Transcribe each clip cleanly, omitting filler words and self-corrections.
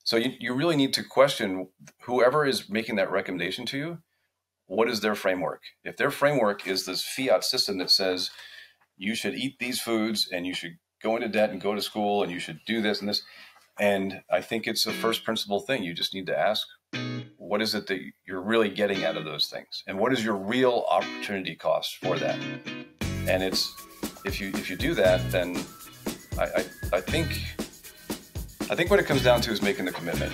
So you really need to question whoever is making that recommendation to you. What is their framework? If their framework is this fiat system that says you should eat these foods and you should go into debt and go to school and you should do this and this, and I think it's a first principle thing. You just need to ask, what is it that you're really getting out of those things? And what is your real opportunity cost for that? And it's, if you do that, then I think what it comes down to is making the commitment.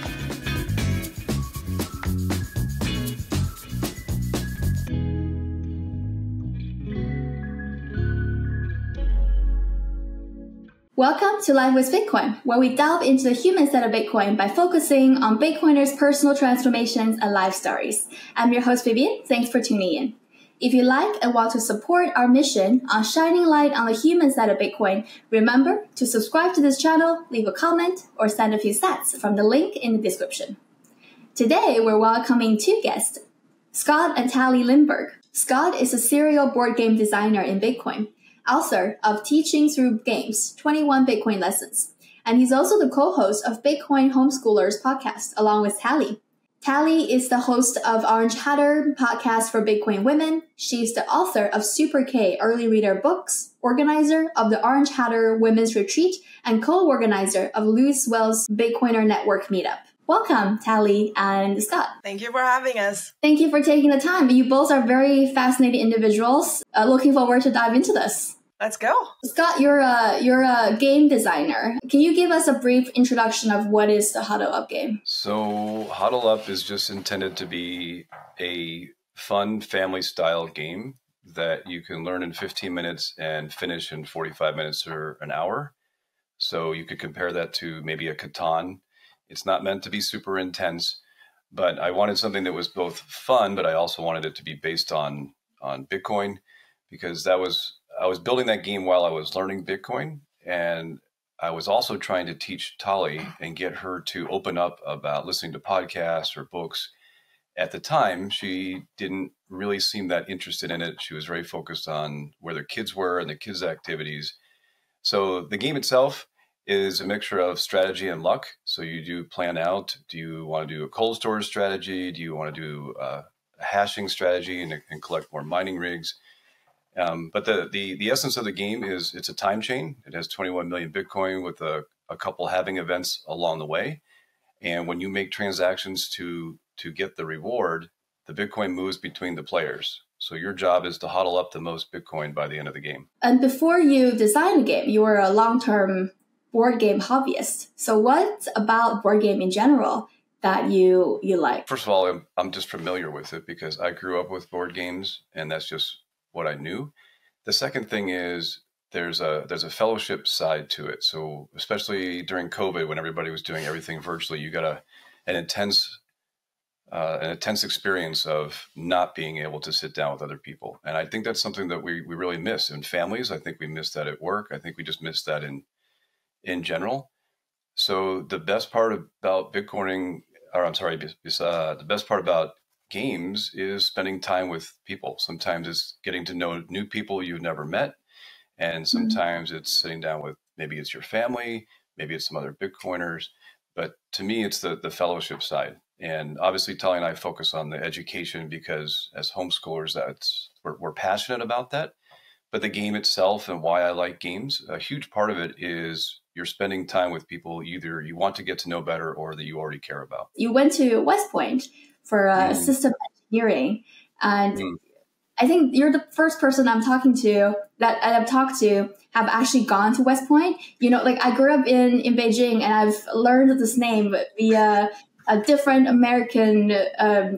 Welcome to Life with Bitcoin, where we delve into the human side of Bitcoin by focusing on Bitcoiners' personal transformations and life stories. I'm your host, Vivian. Thanks for tuning in. If you like and want to support our mission on shining light on the human side of Bitcoin, remember to subscribe to this channel, leave a comment, or send a few sats from the link in the description. Today, we're welcoming two guests, Scott and Tali Lindberg. Scott is a serial board game designer in Bitcoin, author of Teaching Through Games, 21 Bitcoin Lessons. And he's also the co-host of Bitcoin Homeschoolers podcast, along with Tali. Tali is the host of Untitled Chapter podcast for Bitcoin women. She's the author of Super K Early Reader books, organizer of the Untitled Chapter Women's Retreat, and co-organizer of Louisville's Bitcoiner Network meetup. Welcome, Tali and Scott. Thank you for having us. Thank you for taking the time. You both are very fascinating individuals. Looking forward to dive into this. Let's go. Scott, you're a game designer. Can you give us a brief introduction of what is the Huddle Up game? So Huddle Up is just intended to be a fun family-style game that you can learn in 15 minutes and finish in 45 minutes or an hour. So you could compare that to maybe a Catan. It's not meant to be super intense, but I wanted something that was both fun, but I also wanted it to be based on Bitcoin, because I was building that game while I was learning Bitcoin. And I was also trying to teach Tali and get her to open up about listening to podcasts or books. At the time, she didn't really seem that interested in it. She was very focused on where their kids were and the kids' activities. So the game itself is a mixture of strategy and luck. So you do plan out, do you want to do a cold storage strategy? Do you want to do a hashing strategy and collect more mining rigs? But the essence of the game is it's a time chain. It has 21 million Bitcoin with a couple halving events along the way. And when you make transactions to get the reward, the Bitcoin moves between the players. So your job is to hodl up the most Bitcoin by the end of the game. And before you designed the game, you were a long-term board game hobbyist. So what about board game in general that you like? First of all, I'm just familiar with it because I grew up with board games, and that's just what I knew. The second thing is there's a fellowship side to it. So especially during COVID, when everybody was doing everything virtually, you got an intense experience of not being able to sit down with other people. And I think that's something that we really miss in families. I think we miss that at work. I think we just miss that in general. So the best part about the best part about games is spending time with people. Sometimes it's getting to know new people you've never met. And sometimes it's sitting down with, maybe it's your family, maybe it's some other Bitcoiners. But to me, it's the fellowship side. And obviously, Tali and I focus on the education because as homeschoolers, we're passionate about that. But the game itself and why I like games, a huge part of it is you're spending time with people either you want to get to know better or that you already care about. You went to West Point for system engineering. And I think you're the first person I've talked to have actually gone to West Point. You know, like I grew up in Beijing, and I've learned this name via different American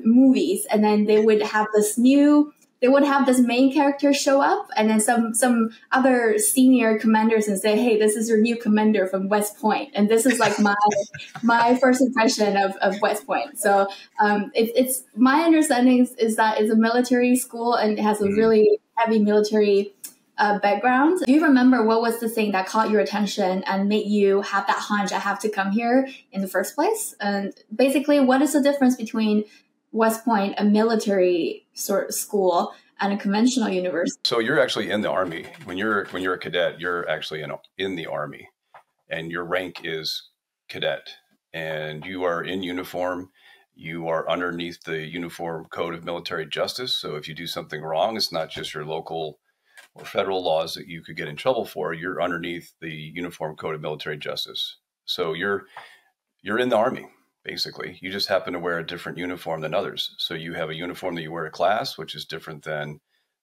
movies. And then they would have this main character show up, and then some other senior commanders and say, "Hey, this is your new commander from West Point." And this is like my first impression of West Point. So it's my understanding is that it's a military school and it has a really heavy military background. Do you remember what was the thing that caught your attention and made you have that hunch, I have to come here in the first place? And basically, what is the difference between West Point, a military sort of school, and a conventional university? So you're actually in the Army. When you're a cadet, you're actually in the Army, and your rank is cadet. and you are in uniform. You are underneath the Uniform Code of Military Justice. So if you do something wrong, it's not just your local or federal laws that you could get in trouble for. You're underneath the Uniform Code of Military Justice. So you're in the Army, basically. You just happen to wear a different uniform than others. So you have a uniform that you wear to class, which is different than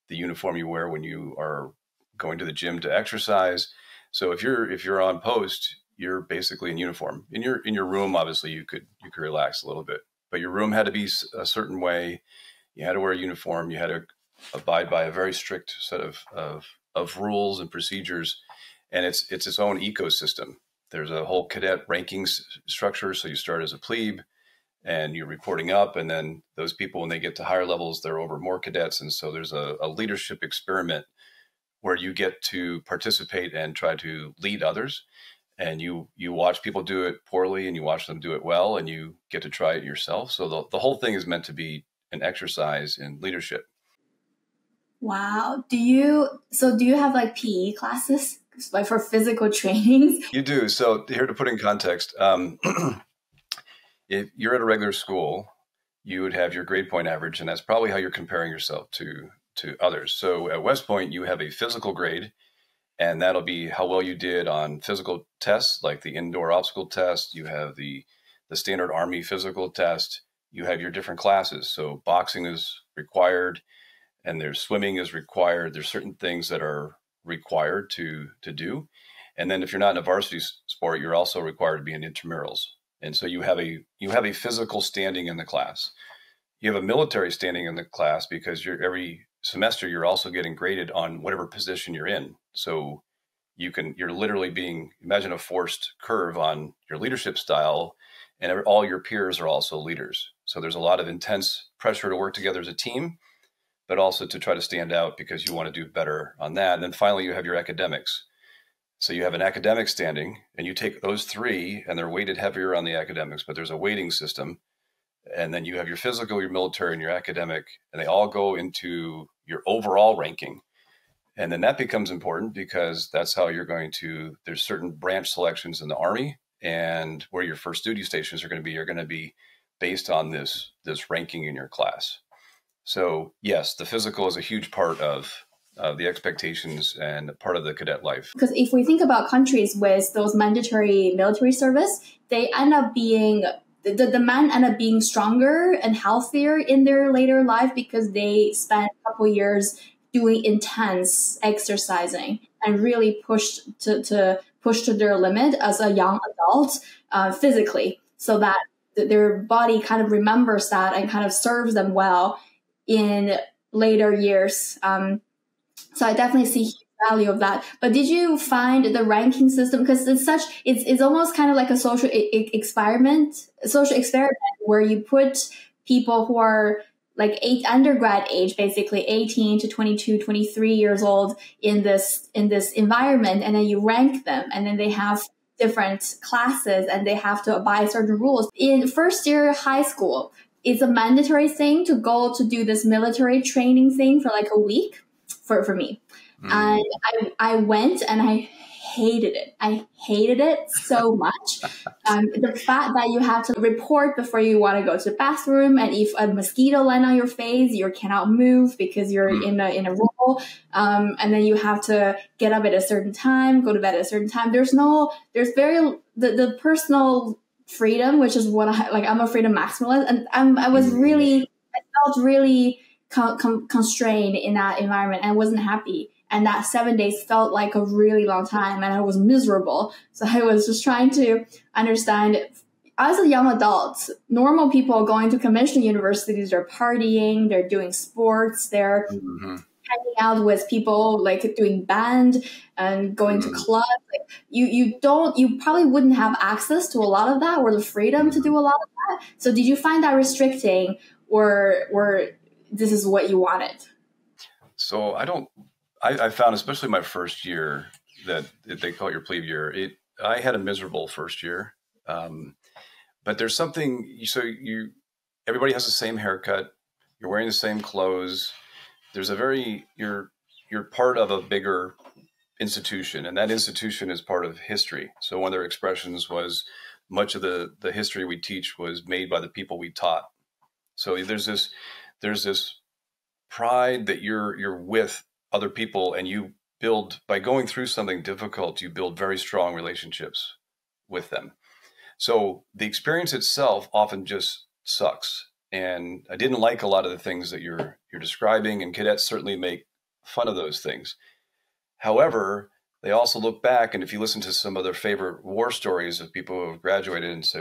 the uniform you wear when you are going to the gym to exercise. So if you're on post, you're basically in uniform. In your room, obviously, you could relax a little bit, but your room had to be a certain way. You had to wear a uniform. You had to abide by a very strict set of rules and procedures, and it's its own ecosystem. There's a whole cadet rankings structure. So you start as a plebe, and you're reporting up, and then those people, when they get to higher levels, they're over more cadets, and so there's a leadership experiment where you get to participate and try to lead others. And you watch people do it poorly and you watch them do it well, and you get to try it yourself. So the whole thing is meant to be an exercise in leadership. Wow. Do you have like PE classes, like for physical trainings? You do. So here to put in context, if you're at a regular school, you would have your grade point average, and that's probably how you're comparing yourself to others. So at West Point, you have a physical grade, and that'll be how well you did on physical tests, like the indoor obstacle test. You have the standard Army physical test. You have your different classes. So boxing is required, and there's swimming is required. There's certain things that are required to do. And then if you're not in a varsity sport, you're also required to be in intramurals. And so you have a physical standing in the class. You have a military standing in the class because every semester you're also getting graded on whatever position you're in. So you're literally imagine a forced curve on your leadership style, and all your peers are also leaders. So there's a lot of intense pressure to work together as a team, but also to try to stand out because you want to do better on that. And then finally, you have your academics. So you have an academic standing, and you take those three, and they're weighted heavier on the academics, but there's a weighting system. And then you have your physical, your military, and your academic, and they all go into your overall ranking. And then that becomes important because that's how there's certain branch selections in the Army, and where your first duty stations are going to be based on this ranking in your class. So yes, the physical is a huge part of the expectations and part of the cadet life. Because if we think about countries with those mandatory military service, they end up being, the men end up being stronger and healthier in their later life because they spent a couple years doing intense exercising and really push to their limit as a young adult physically, so that their body kind of remembers that and kind of serves them well in later years. So I definitely see huge value of that. But did you find the ranking system, because it's almost kind of like a social experiment where you put people who are like undergrad age, basically 18 to 22, 23 years old in this environment, and then you rank them, and then they have different classes and they have to abide certain rules. In first year high school, it's a mandatory thing to go to do this military training thing for like a week for me. And I went and I hated it. I hated it so much. The fact that you have to report before you want to go to the bathroom, and if a mosquito lands on your face, you cannot move because you're in a role. And then you have to get up at a certain time, go to bed at a certain time. There's the personal freedom, which is what I'm a freedom maximalist, and I felt really constrained in that environment, and I wasn't happy. And that 7 days felt like a really long time, and I was miserable. So I was just trying to understand, as a young adult, normal people going to conventional universities, they're partying, they're doing sports, they're hanging out with people, like doing band and going to clubs. Like you probably wouldn't have access to a lot of that, or the freedom to do a lot of that. So did you find that restricting, or this is what you wanted? So I found, especially my first year, that they call it your plebe year. I had a miserable first year, but there's something. So everybody has the same haircut. You're wearing the same clothes. You're part of a bigger institution, and that institution is part of history. So one of their expressions was much of the history we teach was made by the people we taught. So there's this pride that you're with other people, and you build, by going through something difficult, you build very strong relationships with them. So the experience itself often just sucks. And I didn't like a lot of the things that you're describing, and cadets certainly make fun of those things. However, they also look back, and if you listen to some of their favorite war stories of people who have graduated and say,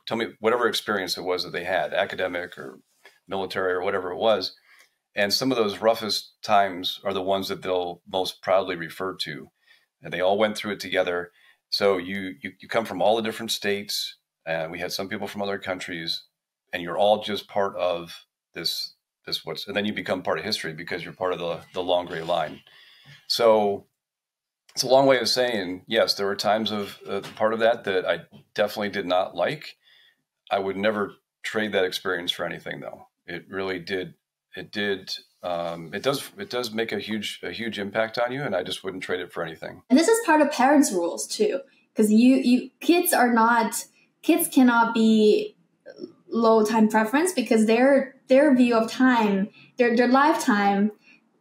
tell me whatever experience it was that they had, academic or military or whatever it was. And some of those roughest times are the ones that they'll most proudly refer to. And they all went through it together. So you come from all the different states, and we had some people from other countries, and you're all just part of this and then you become part of history because you're part of the long gray line. So it's a long way of saying, yes, there were times of part of that I definitely did not like. I would never trade that experience for anything, though. It really did. It does make a huge impact on you, and I just wouldn't trade it for anything. And this is part of parents' rules too, because kids cannot be low time preference, because their view of time, their lifetime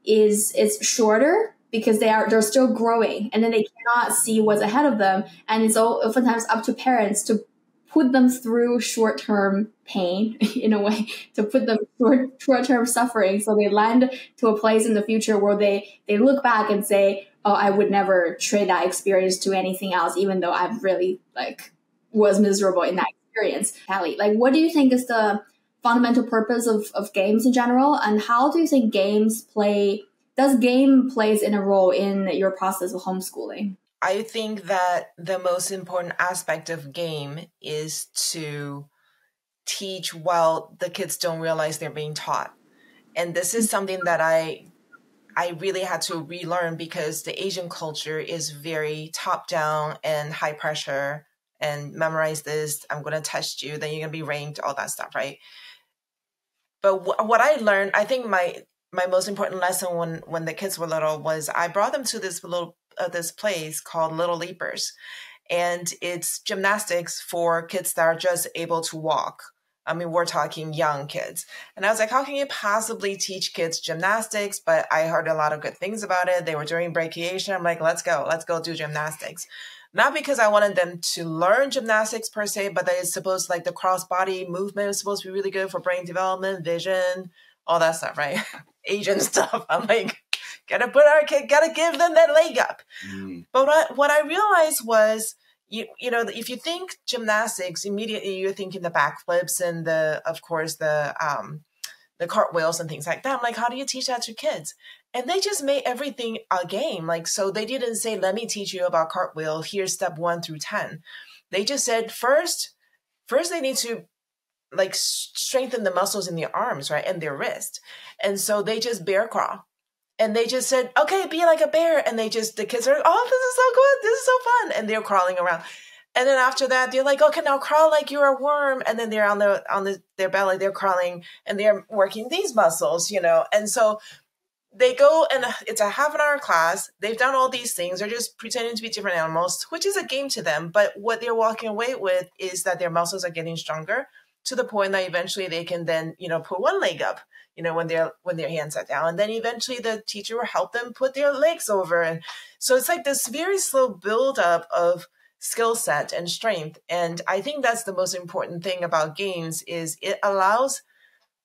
is shorter, because they're still growing, and then they cannot see what's ahead of them, and it's oftentimes up to parents to put them through short-term pain, in a way, to put them through short-term suffering, so they land to a place in the future where they look back and say, oh, I would never trade that experience to anything else, even though I really was miserable in that experience. Tali, what do you think is the fundamental purpose of games in general, and how do you think does game plays in a role in your process of homeschooling? I think that the most important aspect of game is to teach while the kids don't realize they're being taught. And this is something that I really had to relearn, because the Asian culture is very top down and high pressure, and memorize this, I'm going to test you, then you're going to be ranked, all that stuff, right? But what I learned, I think my most important lesson when the kids were little was I brought them to this place called Little Leapers, and it's gymnastics for kids that are just able to walk. I mean, we're talking young kids. And I was like, how can you possibly teach kids gymnastics? But I heard a lot of good things about it. They were doing brachiation. I'm like, let's go do gymnastics. Not because I wanted them to learn gymnastics per se, but that it's supposed, the cross-body movement is supposed to be really good for brain development, vision, all that stuff, right? Asian stuff. I'm like, gotta give them that leg up. But what I realized was, if you think gymnastics, immediately you're thinking the backflips and the cartwheels and things like that. I'm like, how do you teach that to kids? And they just made everything a game. So they didn't say, let me teach you about cartwheel. Here's step 1 through 10. They just said, first they need to strengthen the muscles in their arms, right? And their wrist. And so they just bear crawl. And they just said, okay, be like a bear. And the kids are, oh, this is so good. This is so fun. And they're crawling around. And then after that, they're like, okay, now crawl like you're a worm. And then they're on their belly, they're crawling and they're working these muscles, And so they go, and it's a half an hour class. They've done all these things. They're just pretending to be different animals, which is a game to them. But what they're walking away with is that their muscles are getting stronger, to the point that eventually they can then, put one leg up, when their hands are down. And then eventually the teacher will help them put their legs over. And so it's this very slow buildup of skill set and strength. And I think that's the most important thing about games, is it allows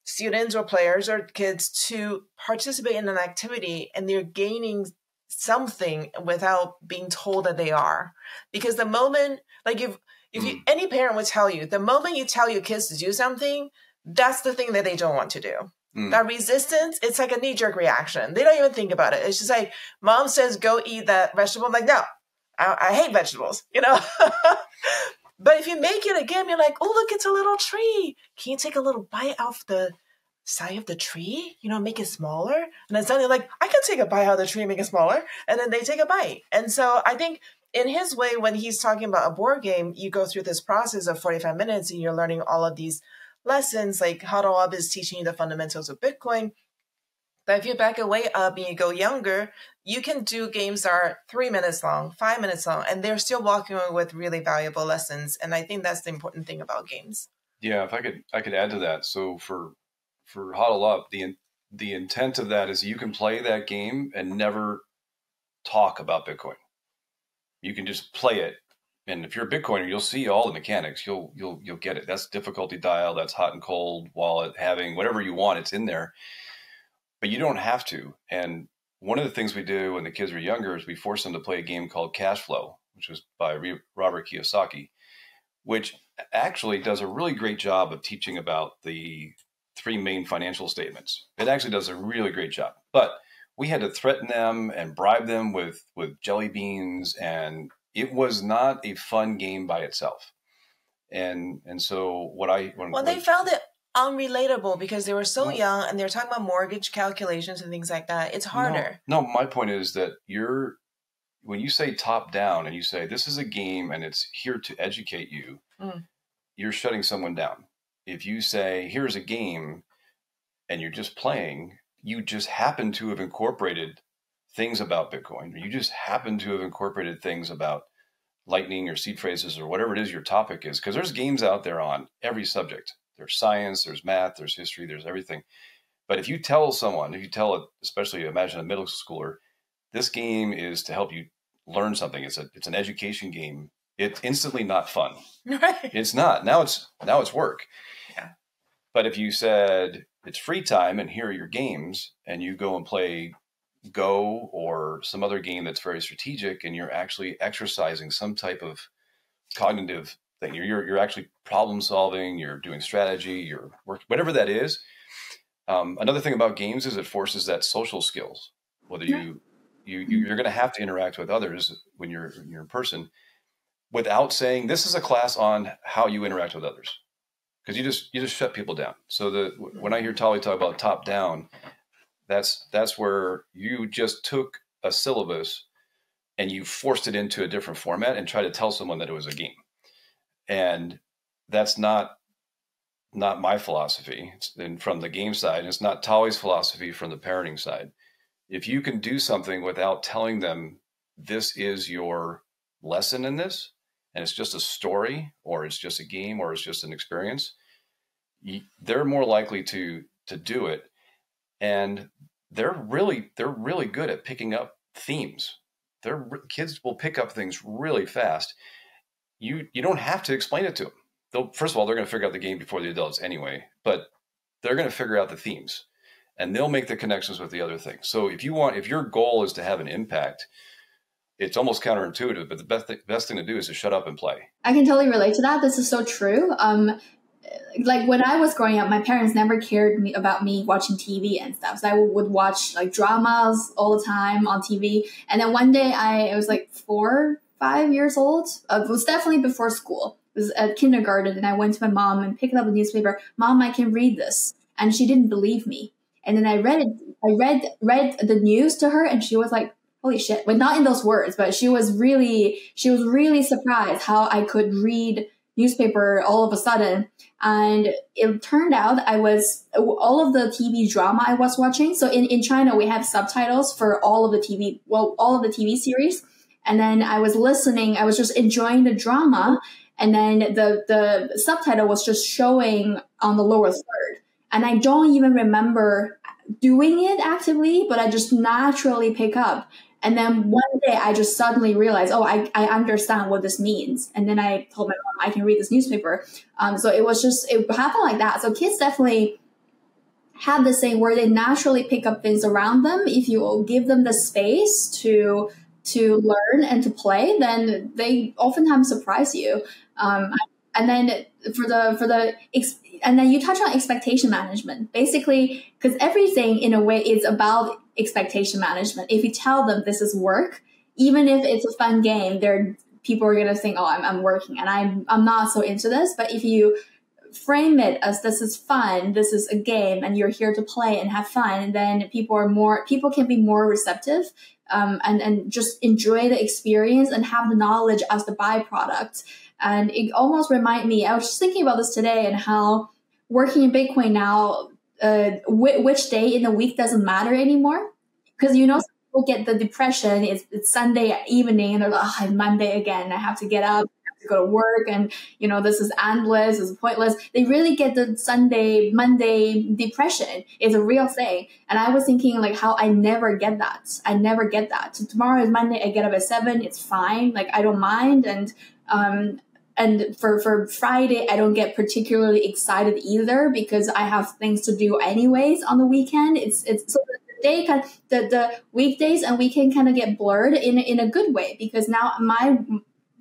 students or players or kids to participate in an activity, and they're gaining something without being told that they are. Because the moment, any parent would tell you, the moment you tell your kids to do something, that's the thing that they don't want to do. That resistance, it's like a knee-jerk reaction. They don't even think about it. It's just like, mom says, go eat that vegetable. I'm like, no, I hate vegetables, But if you make it a game, you're like, oh, look, it's a little tree. Can you take a little bite off the side of the tree? Make it smaller. And then suddenly like, I can take a bite out of the tree and make it smaller. And then they take a bite. And so I think in his way, when he's talking about a board game, you go through this process of 45 minutes and you're learning all of these lessons. Like Huddle Up is teaching you the fundamentals of Bitcoin. But if you back it way up and you go younger, you can do games that are 3 minutes long, 5 minutes long, and they're still walking away with really valuable lessons. And I think that's the important thing about games. Yeah, if I could add to that. So for Huddle Up, the intent of that is you can play that game and never talk about Bitcoin. You can just play it, and if you're a Bitcoiner, you'll see all the mechanics. You'll get it. That's difficulty dial. That's hot and cold wallet, having whatever you want. It's in there, but you don't have to. And one of the things we do when the kids were younger is we force them to play a game called Cash Flow, which was by Robert Kiyosaki, which actually does a really great job of teaching about the three main financial statements. It actually does a really great job, but we had to threaten them and bribe them with jelly beans, and it was not a fun game by itself. And so they found it unrelatable because they were so young and they're talking about mortgage calculations and things like that. It's harder. No, my point is that when you say top down and you say this is a game and it's here to educate you, you're shutting someone down. If you say here's a game and you're just playing, you just happen to have incorporated things about Bitcoin. You just happen to have incorporated things about Lightning or seed phrases or whatever it is your topic is, because there's games out there on every subject. There's science, there's math, there's history, there's everything. But if you tell someone, especially imagine a middle schooler, this game is to help you learn something. It's an education game. It's instantly not fun. Right. It's not. Now it's work. Yeah. But if you said it's free time and here are your games, and you go and play Go or some other game that's very strategic, and you're actually exercising some type of cognitive thing. You're actually problem solving, you're doing strategy, you're work, whatever that is. Another thing about games is it forces that social skills. Whether you're going to have to interact with others when you're in person, without saying this is a class on how you interact with others, because you just shut people down. So when I hear Tali talk about top down, that's where you just took a syllabus and you forced it into a different format and tried to tell someone that it was a game. And that's not my philosophy. It's from the game side. It's not Tali's philosophy from the parenting side. If you can do something without telling them this is your lesson in this, and it's just a story, or it's just a game, or it's just an experience, they're more likely to do it. And they're really good at picking up themes. Kids will pick up things really fast. You don't have to explain it to them. First of all, they're going to figure out the game before the adults anyway, but they're going to figure out the themes, and they'll make the connections with the other things. So if your goal is to have an impact, it's almost counterintuitive, but the best thing to do is to shut up and play. I can totally relate to that. This is so true. Like when I was growing up, my parents never cared about me watching TV and stuff. So I would watch like dramas all the time on TV. And then one day I was like 4, 5 years old. It was definitely before school. It was at kindergarten. And I went to my mom and picked up a newspaper. Mom, I can read this. And she didn't believe me. And then I read it. I read the news to her, and she was like, holy shit. Well, not in those words, but she was really surprised how I could read newspaper all of a sudden. And it turned out all of the TV drama I was watching. So in China, we have subtitles for all of the TV series. And then I was listening, I was just enjoying the drama. And then the subtitle was just showing on the lower third. And I don't even remember doing it actively, but I just naturally pick up. And then one day I just suddenly realized, I understand what this means. And then I told my mom, I can read this newspaper. So it happened like that. So kids definitely have this thing where they naturally pick up things around them. If you give them the space to learn and to play, then they oftentimes surprise you. And then and then you touch on expectation management, basically, because everything in a way is about expectation management. If you tell them this is work, even if it's a fun game, people are going to think, I'm working and I'm not so into this. But if you frame it as this is fun, this is a game, and you're here to play and have fun, and then people can be more receptive, and just enjoy the experience and have the knowledge as the byproduct. And it almost reminded me, I was just thinking about this today, and how working in Bitcoin now, which day in the week doesn't matter anymore. Because people get the depression. It's Sunday evening and they're like, oh, Monday again. I have to get up, I have to go to work, and this is endless, this is pointless. They really get the Monday depression. It's a real thing. And I was thinking like how I never get that. So tomorrow is Monday. I get up at 7. It's fine. Like I don't mind. And for Friday, I don't get particularly excited either because I have things to do anyways on the weekend. It's so the day the weekdays and weekend kind of get blurred in a good way because now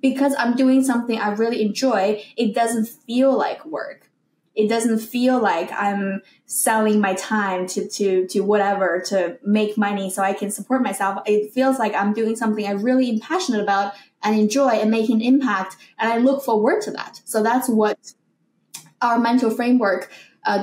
because I'm doing something I really enjoy, it doesn't feel like work. It doesn't feel like I'm selling my time to whatever to make money so I can support myself. It feels like I'm doing something I really am passionate about and enjoy and make an impact. And I look forward to that. So that's what our mental framework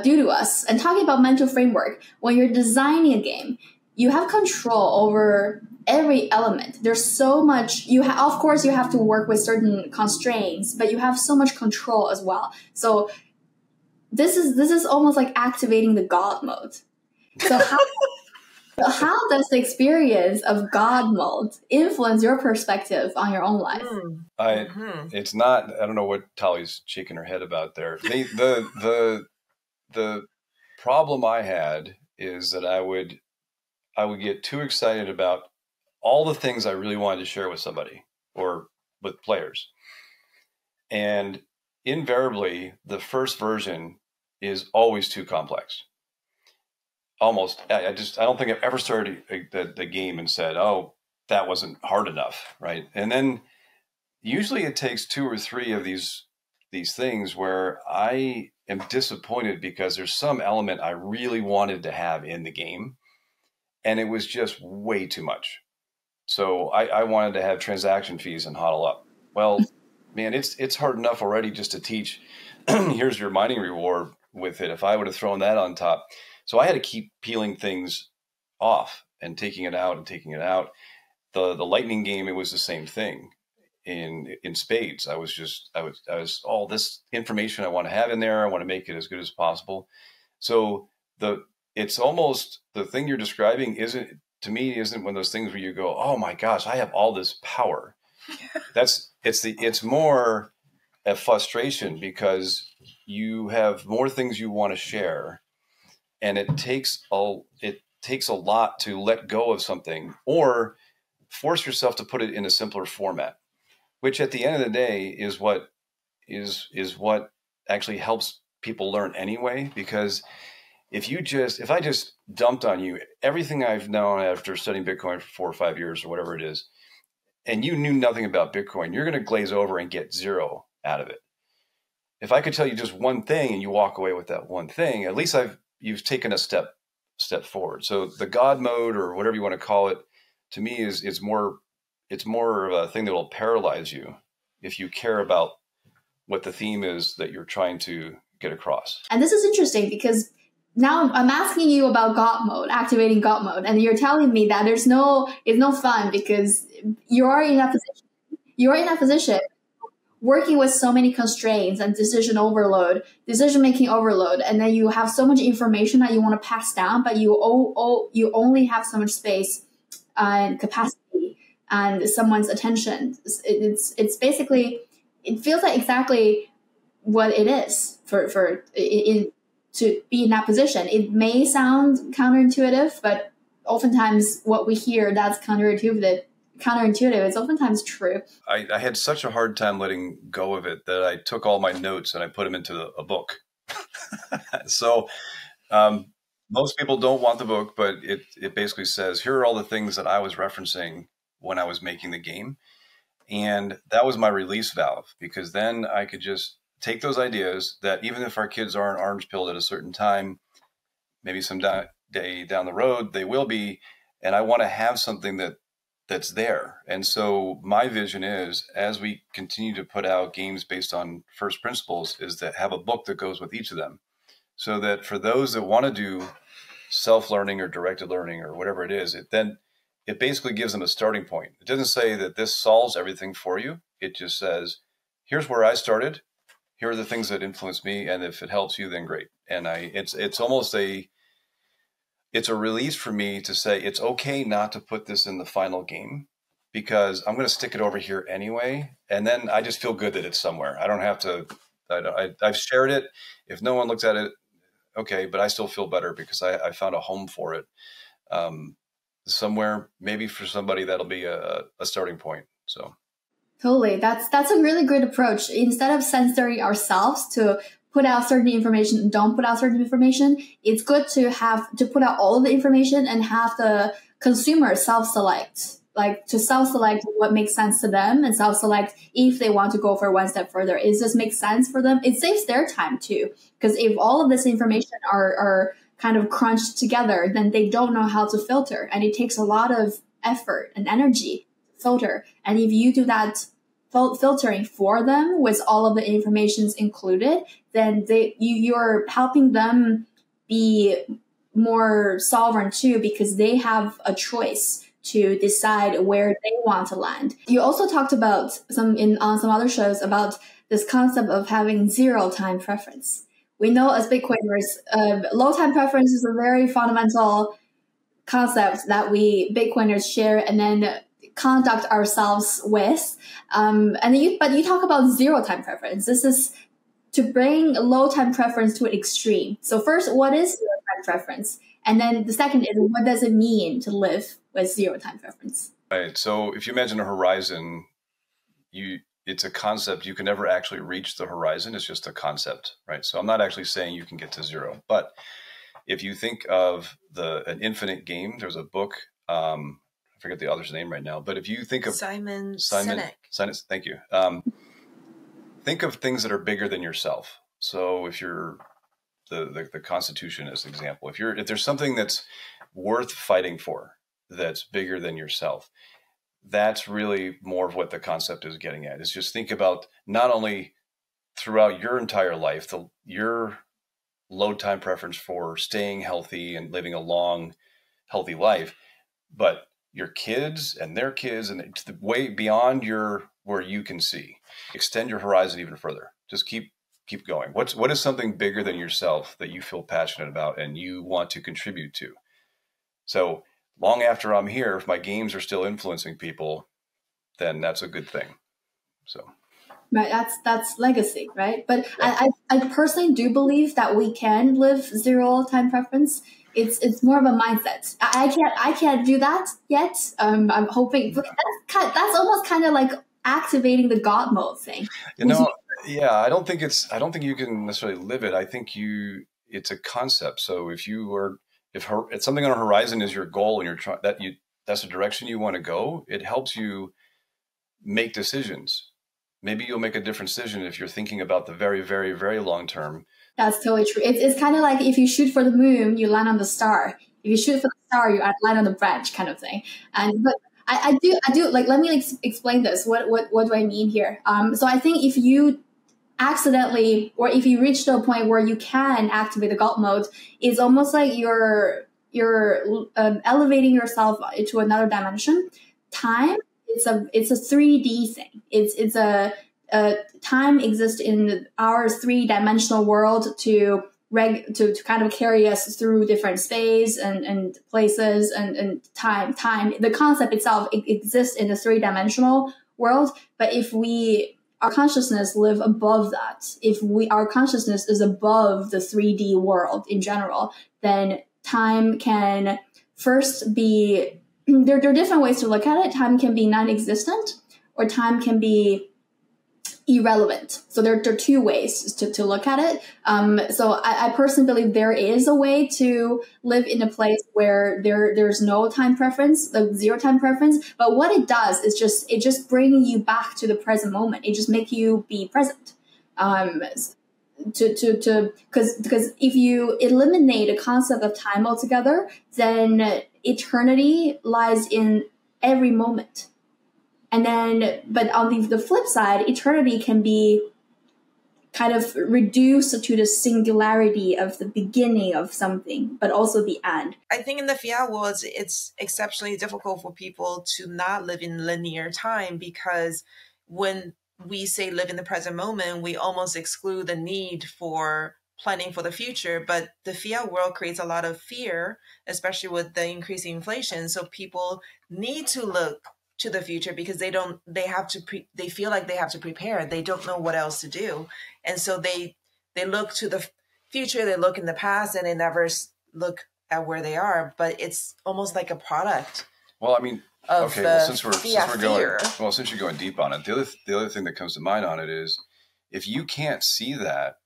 do to us. And talking about mental framework, when you're designing a game, you have control over every element. There's so much, of course you have to work with certain constraints, but you have so much control as well. So this is almost like activating the God mode. So how does the experience of God mode influence your perspective on your own life? It's not. I don't know what Tali's shaking her head about there. The problem I had is that I would get too excited about all the things I really wanted to share with somebody or with players, and invariably the first version is always too complex. Almost. I don't think I've ever started the game and said, oh, that wasn't hard enough. Right. And then usually it takes 2 or 3 of these things where I am disappointed because there's some element I really wanted to have in the game and it was just way too much. So I wanted to have transaction fees and Huddle Up. Well, man, it's hard enough already just to teach. Here's your mining reward with it. If I would have thrown that on top. So I had to keep peeling things off and taking it out and taking it out. The lightning game, it was the same thing in spades. I was all this information I want to have in there. I want to make it as good as possible. So it's almost the thing you're describing isn't one of those things where you go, oh my gosh, I have all this power. It's more a frustration because you have more things you want to share, and it takes a lot to let go of something or force yourself to put it in a simpler format, which at the end of the day is what actually helps people learn anyway. Because if I just dumped on you everything I've known after studying Bitcoin for 4 or 5 years or whatever it is, and you knew nothing about Bitcoin, you're going to glaze over and get zero out of it. If I could tell you just one thing and you walk away with that one thing, at least you've taken a step forward. So the God mode or whatever you want to call it, to me is more of a thing that will paralyze you if you care about what the theme is that you're trying to get across. And this is interesting because now I'm asking you about God mode, activating God mode, and you're telling me that it's no fun because you're in a position working with so many constraints and decision-making overload, and then you have so much information that you want to pass down, but you only have so much space and capacity and someone's attention. It's basically, it feels like exactly what it is to be in that position. It may sound counterintuitive, but oftentimes what we hear that's counterintuitive is oftentimes true. I had such a hard time letting go of it that I took all my notes and I put them into a book. So most people don't want the book, but it basically says, here are all the things that I was referencing when I was making the game. And that was my release valve, because then I could just take those ideas that even if our kids aren't orange pilled at a certain time, maybe some day down the road, they will be. And I want to have something that's there. And so my vision is, as we continue to put out games based on first principles, is to have a book that goes with each of them. So that for those that want to do self-learning or directed learning or whatever it is, it basically gives them a starting point. It doesn't say that this solves everything for you. It just says, here's where I started. Here are the things that influenced me. And if it helps you, then great. And it's almost it's a release for me to say it's okay not to put this in the final game, because I'm going to stick it over here anyway. And then I just feel good that it's somewhere. I don't have to, I've shared it. If no one looks at it, okay, but I still feel better because I found a home for it. Somewhere, maybe for somebody that'll be a starting point. So totally, that's a really great approach. Instead of censoring ourselves to put out certain information and don't put out certain information, it's good to put out all of the information and have the consumer self-select, like to self-select what makes sense to them and self-select if they want to go for one step further. It just makes sense for them. It saves their time too, because if all of this information are kind of crunched together, then they don't know how to filter. And it takes a lot of effort and energy to filter. And if you do that filtering for them with all of the informations included, then you're helping them be more sovereign too, because they have a choice to decide where they want to land. You also talked about on some other shows about this concept of having zero time preference. We know as Bitcoiners, low time preference is a very fundamental concept that we Bitcoiners share and then conduct ourselves with. But you talk about zero time preference. This is to bring low time preference to an extreme. So first, what is zero time preference? And then the second is, what does it mean to live with zero time preference? Right. So if you imagine a horizon, it's a concept. You can never actually reach the horizon. It's just a concept, right? So I'm not actually saying you can get to zero. But if you think of an infinite game, there's a book, I forget the author's name right now, but if you think of Simon Sinek. Thank you. Think of things that are bigger than yourself. So if you're the Constitution as an example, if there's something that's worth fighting for, that's bigger than yourself, that's really more of what the concept is getting at. Is just think about not only throughout your entire life, your low time preference for staying healthy and living a long, healthy life, but your kids and their kids, and to the way beyond where you can see. Extend your horizon even further. Just keep going. What is something bigger than yourself that you feel passionate about and you want to contribute to? So long after I'm here, if my games are still influencing people, then that's a good thing. So. Right, that's legacy, right? But yeah. I personally do believe that we can live zero time preference. It's more of a mindset. I can't do that yet. I'm hoping that's almost kind of like activating the God mode thing. Yeah, I don't think you can necessarily live it. I think it's a concept. So if something on a horizon is your goal and that's the direction you want to go, it helps you make decisions. Maybe you'll make a different decision if you're thinking about the very, very, very long term. That's totally true. It's kind of like if you shoot for the moon, you land on the star. If you shoot for the star, you land on the branch, kind of thing. But I do like, let me explain this. What do I mean here? So I think if you accidentally, or if you reach to a point where you can activate the God mode, it's almost like you're elevating yourself into another dimension. Time, it's a 3D thing. It's a time exists in our 3-dimensional world to kind of carry us through different space and places and time. The concept itself exists in the 3-dimensional world, but if our consciousness live above that, our consciousness is above the 3D world in general, then time can first be, there are different ways to look at it. Time can be non-existent, or time can be irrelevant. So there are two ways to look at it. So I personally believe there is a way to live in a place where there's no time preference, the zero time preference. But what it does is just bringing you back to the present moment. It just make you be present. Because if you eliminate the concept of time altogether, then eternity lies in every moment. And then, but on the flip side, eternity can be kind of reduced to the singularity of the beginning of something, but also the end. I think in the fiat world, it's exceptionally difficult for people to not live in linear time, because when we say live in the present moment, we almost exclude the need for planning for the future, but the fiat world creates a lot of fear, especially with the increasing inflation. So people need to look to the future because they feel like they have to prepare. They don't know what else to do. And so they look to the future, they look in the past, and they never look at where they are. But it's almost like a product. Well, I mean, of okay. the Well, since you're going deep on it, the other thing that comes to mind on it is, if you can't see that,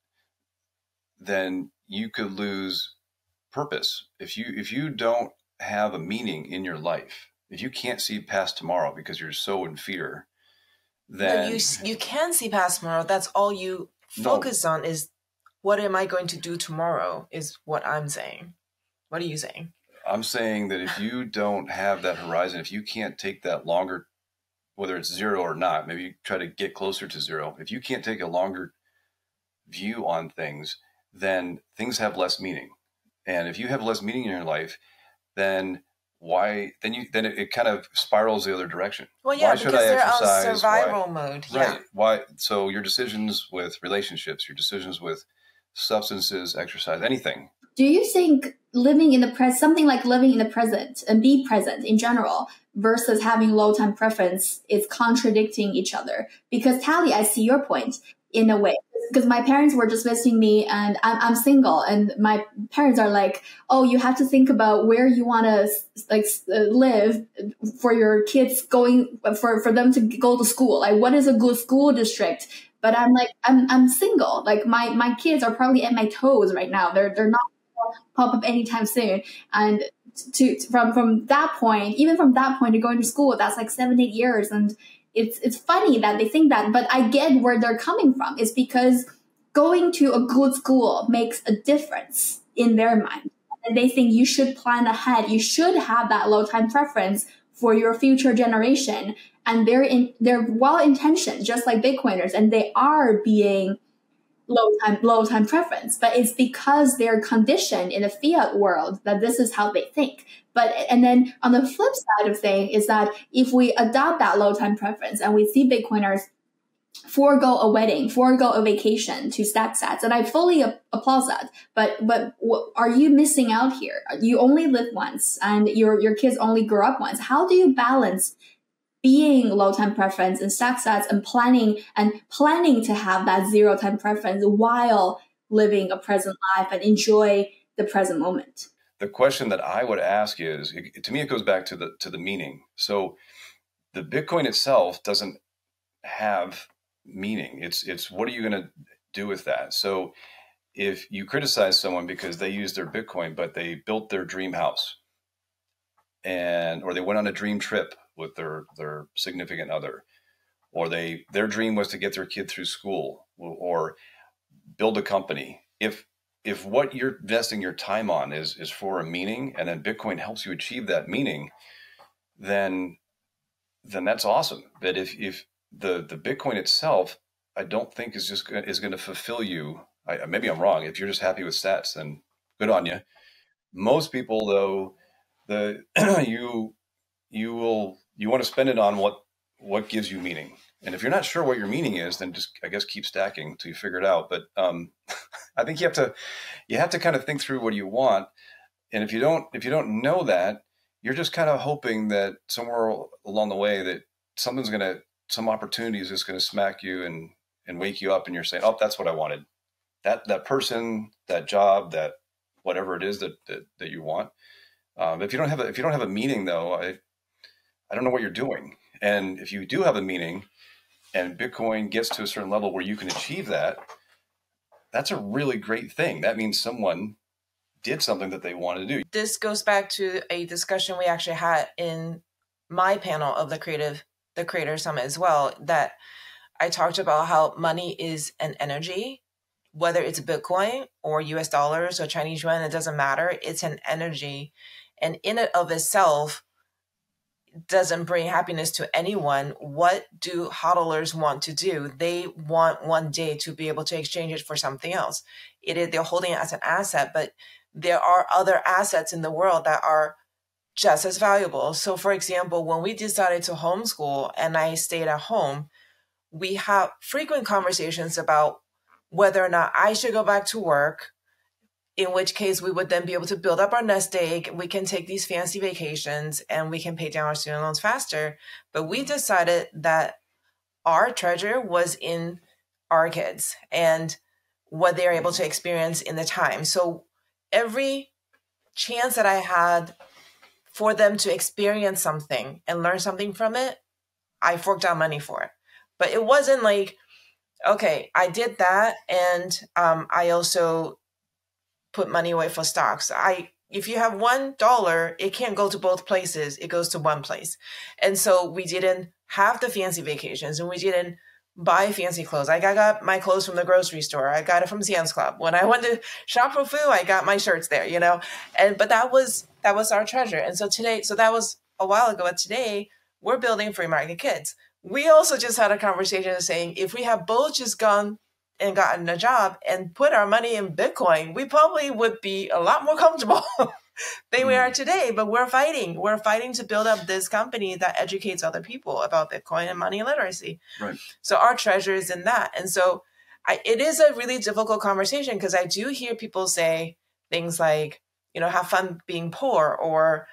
then you could lose purpose. If you don't have a meaning in your life, if you can't see past tomorrow because you're so in fear, then you can see past tomorrow. That's all you focus on is, what am I going to do tomorrow, is what I'm saying. What are you saying? I'm saying that if you don't have that horizon, if you can't take that longer, whether it's zero or not, maybe you try to get closer to zero. If you can't take a longer view on things, then things have less meaning. And if you have less meaning in your life, then it kind of spirals the other direction. Well, yeah, because they're on survival mode. Yeah. Right. Why? So your decisions with relationships, your decisions with substances, exercise, anything. Do you think living in the present, something like living in the present and be present in general versus having low time preference is contradicting each other? Because Tali, I see your point in a way, because my parents were just visiting me and I'm single, and my parents are like, oh, you have to think about where you want to live for your kids going, for them to go to school. Like, what is a good school district? But I'm like, I'm single. Like my kids are probably at my toes right now. They're not pop up anytime soon. And from that point, even from that point to going to school, that's like 7-8 years. And it's funny that they think that, but I get where they're coming from. It's because going to a good school makes a difference in their mind. And they think you should plan ahead. You should have that low time preference for your future generation. And they're well-intentioned, just like Bitcoiners, and they are being low time preference, but it's because they're conditioned in the fiat world that this is how they think. And then on the flip side of thing is that if we adopt that low time preference and we see Bitcoiners forego a wedding, forego a vacation to stack sats, and I fully applaud that. But are you missing out here? You only live once, and your kids only grow up once. How do you balance being low time preference and stack sats and planning to have that zero time preference while living a present life and enjoy the present moment? The question that I would ask is, to me, it goes back to the meaning. So the Bitcoin itself doesn't have meaning. It's what are you going to do with that? So if you criticize someone because they used their Bitcoin, but they built their dream house, or they went on a dream trip with their significant other, or their dream was to get their kid through school or build a company. If what you're investing your time on is for a meaning, and then Bitcoin helps you achieve that meaning, then that's awesome. But if the Bitcoin itself, I don't think is going to fulfill you. Maybe I'm wrong. If you're just happy with stats, then good on you. Most people, though, you want to spend it on what gives you meaning. And if you're not sure what your meaning is, then just, I guess, keep stacking till you figure it out. But I think you have to kind of think through what you want. And if you don't know that, you're just kind of hoping that somewhere along the way that some opportunity is just going to smack you and wake you up, and you're saying, oh, that's what I wanted. That person, that job, that whatever it is that you want. If you don't have a meaning, though, I don't know what you're doing. And if you do have a meaning and Bitcoin gets to a certain level where you can achieve that, that's a really great thing. That means someone did something that they wanted to do. This goes back to a discussion we actually had in my panel of the Creator Summit as well, that I talked about how money is an energy, whether it's Bitcoin or US dollars or Chinese yuan, it doesn't matter. It's an energy. And in and of itself, doesn't bring happiness to anyone. What do hodlers want to do? They want one day to be able to exchange it for something else. They're holding it as an asset, but there are other assets in the world that are just as valuable. So for example, when we decided to homeschool and I stayed at home, we have frequent conversations about whether or not I should go back to work, in which case we would then be able to build up our nest egg. We can take these fancy vacations and we can pay down our student loans faster. But we decided that our treasure was in our kids and what they're able to experience in the time. So every chance that I had for them to experience something and learn something from it, I forked out money for it. But it wasn't like, okay, I did that, and I also put money away for stocks. If you have $1, it can't go to both places. It goes to one place. And so we didn't have the fancy vacations, and we didn't buy fancy clothes. I got my clothes from the grocery store. I got it from Sam's Club. When I went to shop for food, I got my shirts there, but that was our treasure. And so that was a while ago, but today we're building free market kids. We also just had a conversation saying, if we have both just gone and gotten a job and put our money in Bitcoin, we probably would be a lot more comfortable than we are today. But we're fighting to build up this company that educates other people about Bitcoin and money literacy. Right. So our treasure is in that. And so it is a really difficult conversation, because I do hear people say things like, have fun being poor, or,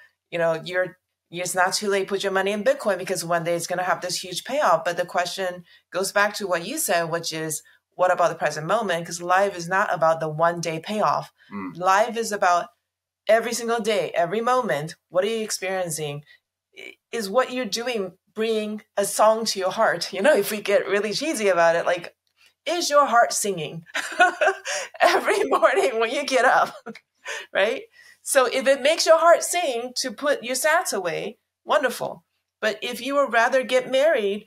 it's not too late, put your money in Bitcoin because one day it's going to have this huge payoff. But the question goes back to what you said, which is, what about the present moment? Because life is not about the one day payoff. Life is about every single day, every moment. What are you experiencing? Is what you're doing bringing a song to your heart? If we get really cheesy about it, like, is your heart singing every morning when you get up? Right? So if it makes your heart sing to put your sats away, wonderful. But if you would rather get married,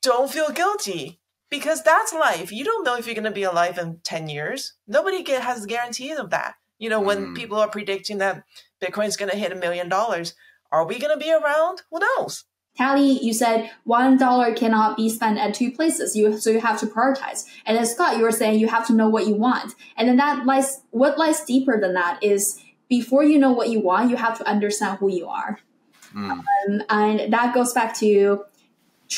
don't feel guilty, because that's life. You don't know if you're going to be alive in 10 years. Nobody has guarantees of that. When people are predicting that Bitcoin is going to hit $1 million, are we going to be around? Who knows? Tali, you said $1 cannot be spent at two places. So you have to prioritize. And then Scott, you were saying you have to know what you want. And then what lies deeper than that is, before you know what you want, you have to understand who you are. And that goes back to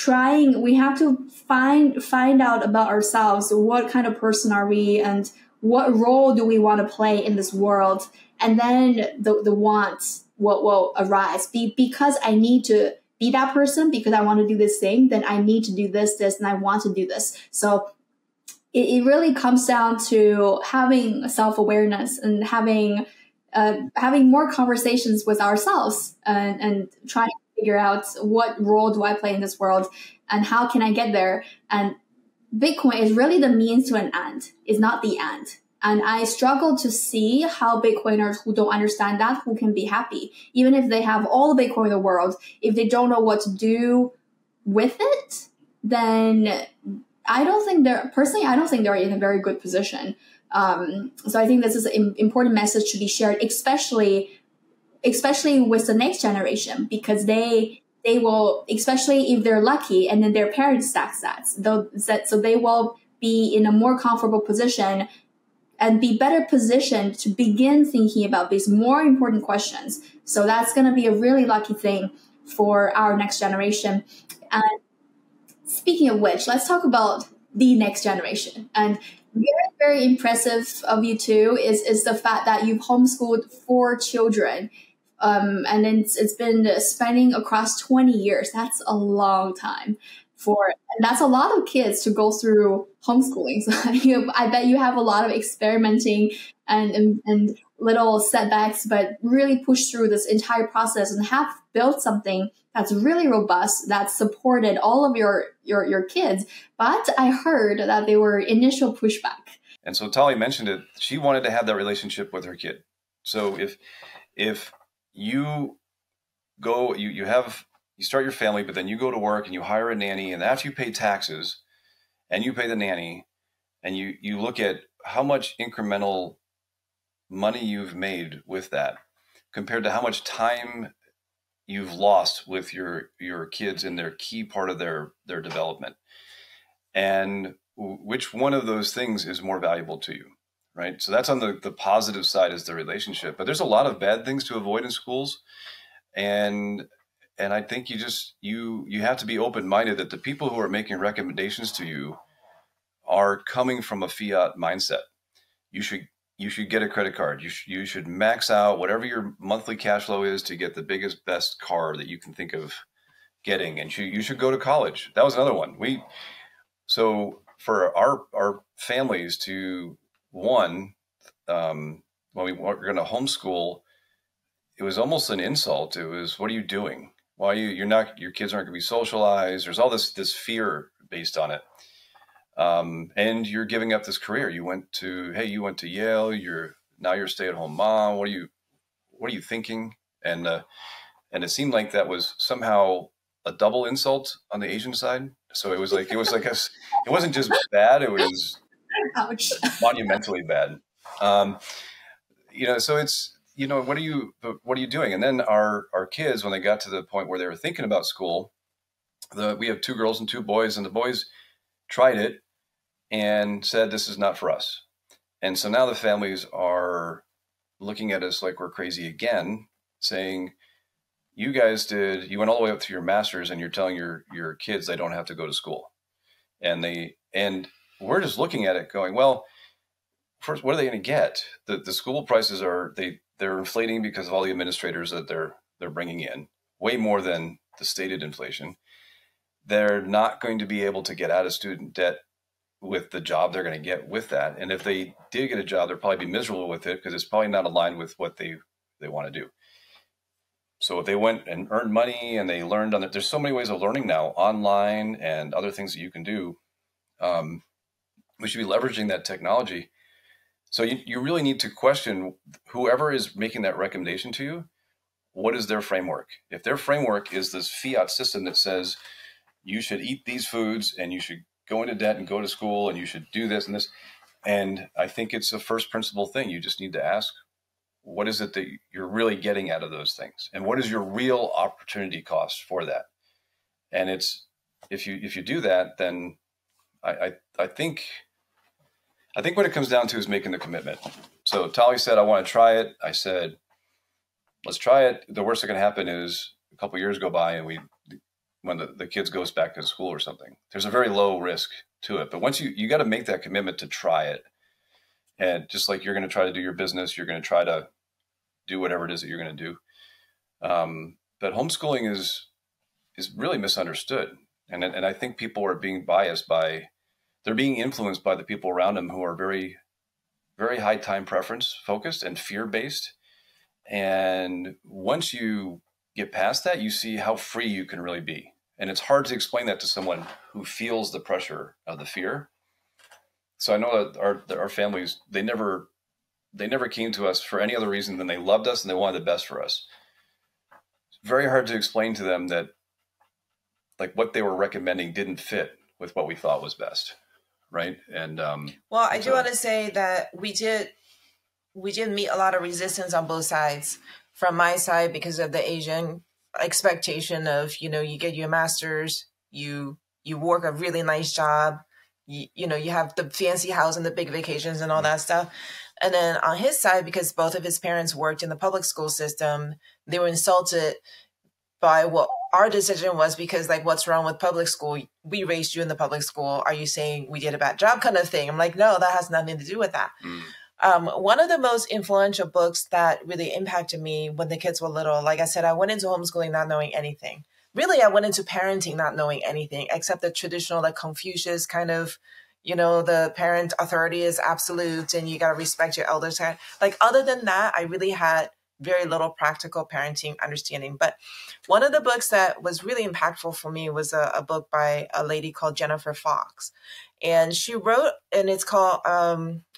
we have to find out about ourselves. What kind of person are we, and what role do we want to play in this world? And then the wants will arise. Because I need to be that person, because I want to do this thing, then I need to do this, and I want to do this. So it really comes down to having self-awareness and having more conversations with ourselves, and trying to figure out what role do I play in this world and how can I get there. And Bitcoin is really the means to an end. It's not the end. And I struggle to see how Bitcoiners who don't understand that, who can be happy, even if they have all the Bitcoin in the world, if they don't know what to do with it, then I don't think they're in a very good position. So I think this is an important message to be shared, especially with the next generation, because they will, especially if they're lucky and then their parents stack sats, so they will be in a more comfortable position and be better positioned to begin thinking about these more important questions. So that's going to be a really lucky thing for our next generation. And speaking of which, let's talk about the next generation. And very, very impressive of you two is the fact that you've homeschooled 4 children. And it's been spanning across 20 years. That's a long time. And that's a lot of kids to go through homeschooling. So I bet you have a lot of experimenting and little setbacks, but really push through this entire process and have built something that's really robust, that supported all of your kids. But I heard that there were initial pushback. And so Tali mentioned it. She wanted to have that relationship with her kid. So if you go, you start your family, but then you go to work and you hire a nanny, and after you pay taxes and you pay the nanny, and you look at how much incremental money you've made with that compared to how much time you've lost with your kids in their key part of their development, and which one of those things is more valuable to you, right? So that's on the positive side, is the relationship. But there's a lot of bad things to avoid in schools, and I think you have to be open-minded that the people who are making recommendations to you are coming from a fiat mindset. You should get a credit card. You should max out whatever your monthly cash flow is to get the biggest, best car that you can think of getting. And you should go to college. That was another one. So for our families to, when we were going to homeschool, it was almost an insult. It was, what are you doing? Why your kids aren't going to be socialized. There's all this fear based on it. And you're giving up this career. You went to Yale. Now you're a stay-at-home mom. What are you thinking? And it seemed like that was somehow a double insult on the Asian side. So it wasn't just bad. It was Ouch. monumentally bad. So it's, what are you doing? And then our kids, when they got to the point where they were thinking about school, we have 2 girls and 2 boys, and the boys tried it and said, this is not for us. And so now the families are looking at us like we're crazy again, saying, you went all the way up to your master's and you're telling your kids they don't have to go to school. And we're just looking at it going, well, first, what are they going to get? The school prices they're inflating because of all the administrators that they're bringing in, way more than the stated inflation. They're not going to be able to get out of student debt with the job they're going to get with that. And if they did get a job, they'll probably be miserable with it because it's probably not aligned with what they want to do. So if they went and earned money and they learned on it, there's so many ways of learning now, online and other things that you can do. We should be leveraging that technology. So you really need to question whoever is making that recommendation to you. What is their framework? If their framework is this fiat system that says you should eat these foods and you should go into debt and go to school and you should do this and this. And I think it's a first principle thing. You just need to ask, what is it that you're really getting out of those things? And what is your real opportunity cost for that? And it's, if you do that, then I think what it comes down to is making the commitment. So Tali said, I want to try it. I said, let's try it. The worst that can happen is a couple of years go by and when the kids goes back to school or something, there's a very low risk to it. But once you got to make that commitment to try it. And just like you're going to try to do your business, you're going to try to do whatever it is that you're going to do. But homeschooling is really misunderstood. And I think people are being biased they're being influenced by the people around them who are very, very high time preference focused and fear-based. And once you get past that, you see how free you can really be. And it's hard to explain that to someone who feels the pressure of the fear. So I know that our families, they never came to us for any other reason than they loved us and they wanted the best for us. It's very hard to explain to them that like what they were recommending didn't fit with what we thought was best. Right. And well, I do want to say that we did meet a lot of resistance on both sides. From my side, because of the Asian expectation of, you get your master's, you work a really nice job, you have the fancy house and the big vacations and all that stuff. And then on his side, because both of his parents worked in the public school system, they were insulted by what our decision was because, like, what's wrong with public school? We raised you in the public school. Are you saying we did a bad job kind of thing? I'm like, no, that has nothing to do with that. One of the most influential books that really impacted me when the kids were little, like I said, I went into homeschooling not knowing anything. Really, I went into parenting not knowing anything except the traditional, like Confucius kind of, the parent authority is absolute and you got to respect your elders. Like, other than that, I really had very little practical parenting understanding. But one of the books that was really impactful for me was a book by a lady called Jennifer Fox. And she wrote, and it's called,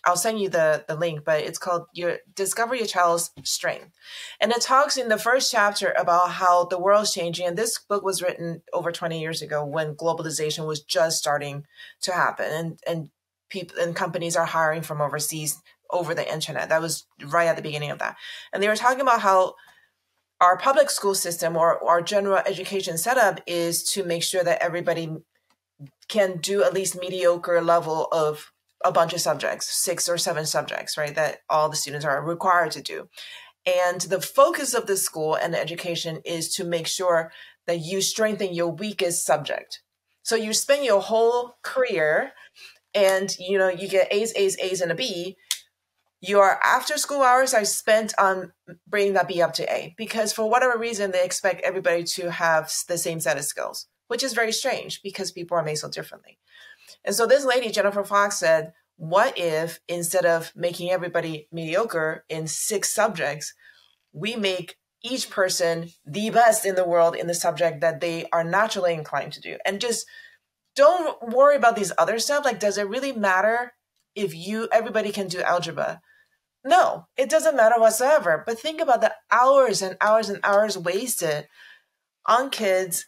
I'll send you the link, but it's called Discover Your Child's Strength. And it talks in the first chapter about how the world's changing. And this book was written over 20 years ago when globalization was just starting to happen. And people and companies are hiring from overseas over the internet. That was right at the beginning of that. And they were talking about how our public school system or our general education setup is to make sure that everybody can do at least mediocre level of a bunch of subjects, 6 or 7 subjects, right, that all the students are required to do. And the focus of the school and the education is to make sure that you strengthen your weakest subject. So you spend your whole career and you get A's, and a B, your after school hours are spent on bringing that B up to A, because for whatever reason, they expect everybody to have the same set of skills, which is very strange because people are made so differently. And so this lady, Jennifer Fox, said, what if instead of making everybody mediocre in 6 subjects, we make each person the best in the world in the subject that they are naturally inclined to do? And just don't worry about these other stuff. Like, does it really matter if everybody can do algebra? No, it doesn't matter whatsoever. But think about the hours and hours and hours wasted on kids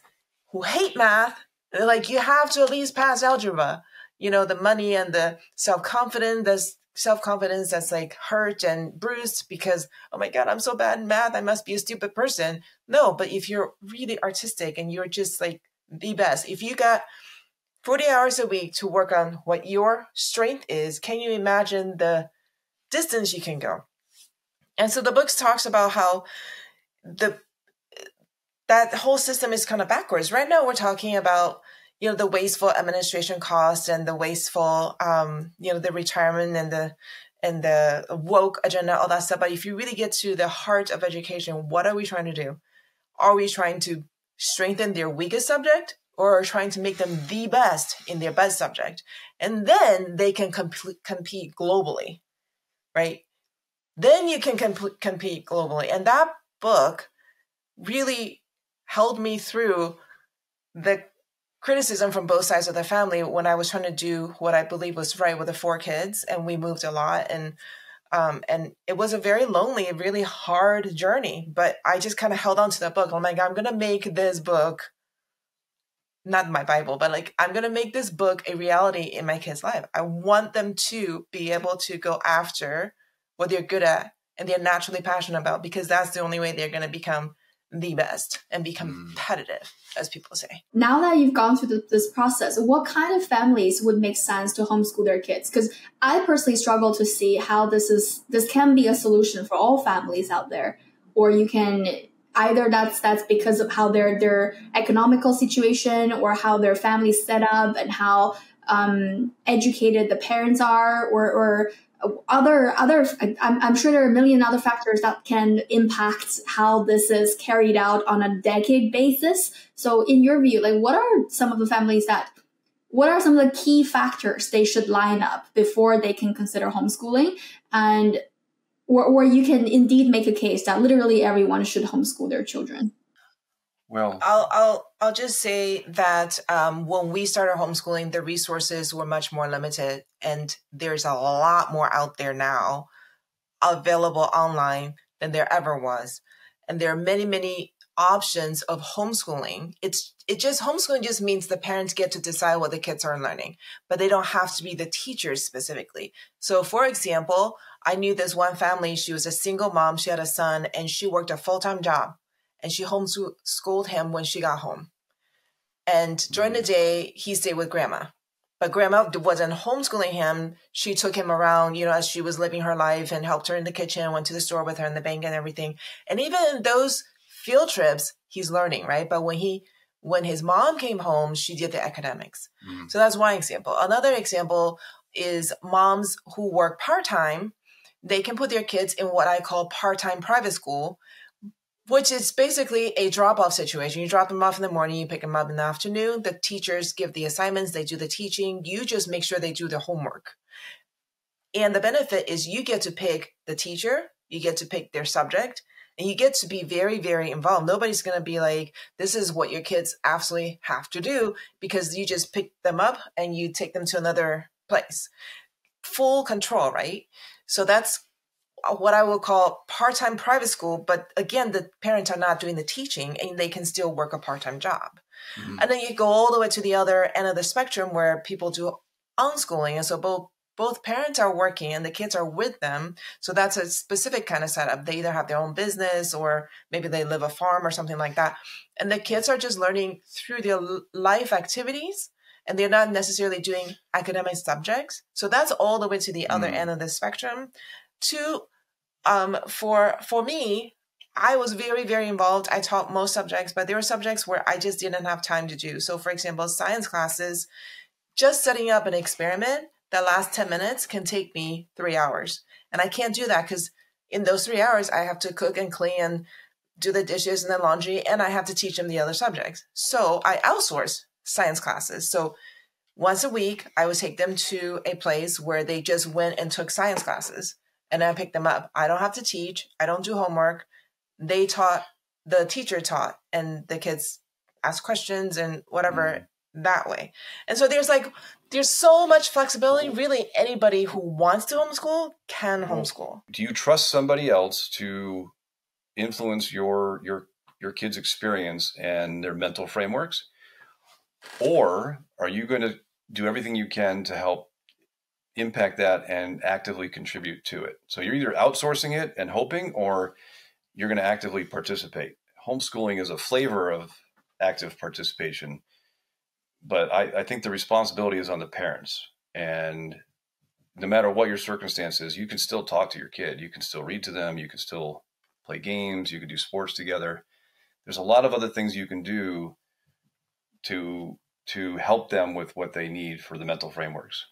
who hate math. They're like, you have to at least pass algebra. The money and the self-confidence that's like hurt and bruised because, oh my God, I'm so bad in math, I must be a stupid person. No, but if you're really artistic and you're just like the best, if you got 40 hours a week to work on what your strength is, can you imagine the distance you can go? And so the book talks about how that whole system is kind of backwards. Right now we're talking about the wasteful administration costs and the wasteful, the retirement and the woke agenda, all that stuff. But if you really get to the heart of education, what are we trying to do? Are we trying to strengthen their weakest subject, or are trying to make them the best in their best subject? And then they can compete globally, right? Then you can compete globally. And that book really held me through the criticism from both sides of the family when I was trying to do what I believe was right with the 4 kids, and we moved a lot, and it was a very lonely, really hard journey. But I just kind of held on to the book. I'm like, I'm gonna make this book, not my Bible, but like I'm gonna make this book a reality in my kids' life. I want them to be able to go after what they're good at and they're naturally passionate about, because that's the only way they're gonna become the best and be competitive, as people say. Now that you've gone through this process, what kind of families would make sense to homeschool their kids? Because I personally struggle to see how this can be a solution for all families out there. Or you can either that's because of how their economical situation or how their family's set up and how educated the parents are, or other I'm sure there are a million other factors that can impact how this is carried out on a decade basis. So in your view, like what are some of the key factors they should line up before they can consider homeschooling, and or you can indeed make a case that literally everyone should homeschool their children? Well, I'll just say that when we started homeschooling, the resources were much more limited, and there's a lot more out there now available online than there ever was. And there are many, many options of homeschooling. Homeschooling just means the parents get to decide what the kids are learning, but they don't have to be the teachers specifically. So for example, I knew this one family. She was a single mom. She had a son and she worked a full-time job. And she homeschooled him when she got home. And during the day, he stayed with grandma. But grandma wasn't homeschooling him. She took him around, as she was living her life, and helped her in the kitchen, went to the store with her in the bank and everything. And even in those field trips, he's learning, right? But when his mom came home, she did the academics. Mm-hmm. So that's one example. Another example is moms who work part-time. They can put their kids in what I call part-time private school, which is basically a drop-off situation. You drop them off in the morning, you pick them up in the afternoon. The teachers give the assignments, they do the teaching. You just make sure they do their homework. And the benefit is you get to pick the teacher, you get to pick their subject, and you get to be very, very involved. Nobody's going to be like, this is what your kids absolutely have to do, because you just pick them up and you take them to another place. Full control, right? So that's what I will call part-time private school. But again, the parents are not doing the teaching and they can still work a part-time job. Mm-hmm. And then you go all the way to the other end of the spectrum where people do unschooling. And so both parents are working and the kids are with them. So that's a specific kind of setup. They either have their own business or maybe they live a farm or something like that. And the kids are just learning through their life activities, and they're not necessarily doing academic subjects. So that's all the way to the other end of the spectrum. For me, I was very, very involved. I taught most subjects, but there were subjects where I just didn't have time to do. So for example, science classes, just setting up an experiment that lasts 10 minutes can take me 3 hours. And I can't do that because in those 3 hours, I have to cook and clean and do the dishes and the laundry, and I have to teach them the other subjects. So I outsource science classes. So once a week, I would take them to a place where they just went and took science classes, and I pick them up. I don't have to teach. I don't do homework. They taught, the teacher taught, and the kids ask questions and whatever that way. And so there's so much flexibility. Really, anybody who wants to homeschool can homeschool. Do you trust somebody else to influence your kids' experience and their mental frameworks? Or are you going to do everything you can to help impact that and actively contribute to it? So you're either outsourcing it and hoping, or you're going to actively participate. Homeschooling is a flavor of active participation, but I think the responsibility is on the parents. And no matter what your circumstances, you can still talk to your kid. You can still read to them. You can still play games. You can do sports together. There's a lot of other things you can do to help them with what they need for the mental frameworks.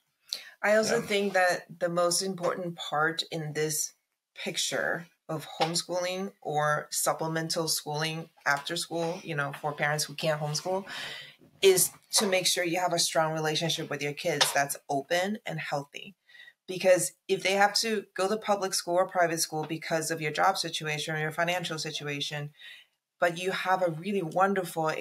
I also think that the most important part in this picture of homeschooling or supplemental schooling after school, for parents who can't homeschool, is to make sure you have a strong relationship with your kids that's open and healthy. Because if they have to go to public school or private school because of your job situation or your financial situation, but you have a really wonderful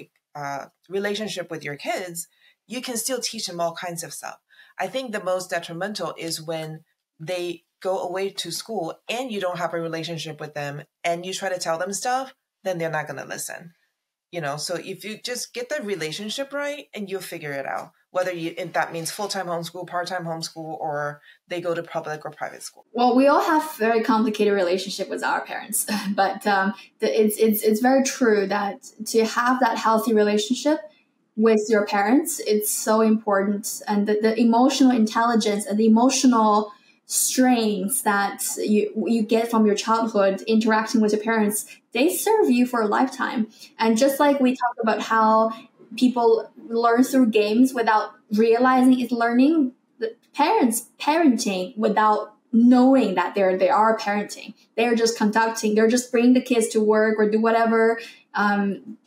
relationship with your kids, you can still teach them all kinds of stuff. I think the most detrimental is when they go away to school and you don't have a relationship with them and you try to tell them stuff, then they're not going to listen. So if you just get the relationship right, and you'll figure it out, whether if that means full-time homeschool, part-time homeschool, or they go to public or private school. Well, we all have very complicated relationship with our parents, but it's very true that to have that healthy relationship with your parents, it's so important. And the emotional intelligence and the emotional strengths that you get from your childhood interacting with your parents, they serve you for a lifetime. And just like we talked about how people learn through games without realizing it's learning, the parents parenting without knowing that they are parenting. They're just they're just bringing the kids to work or do whatever,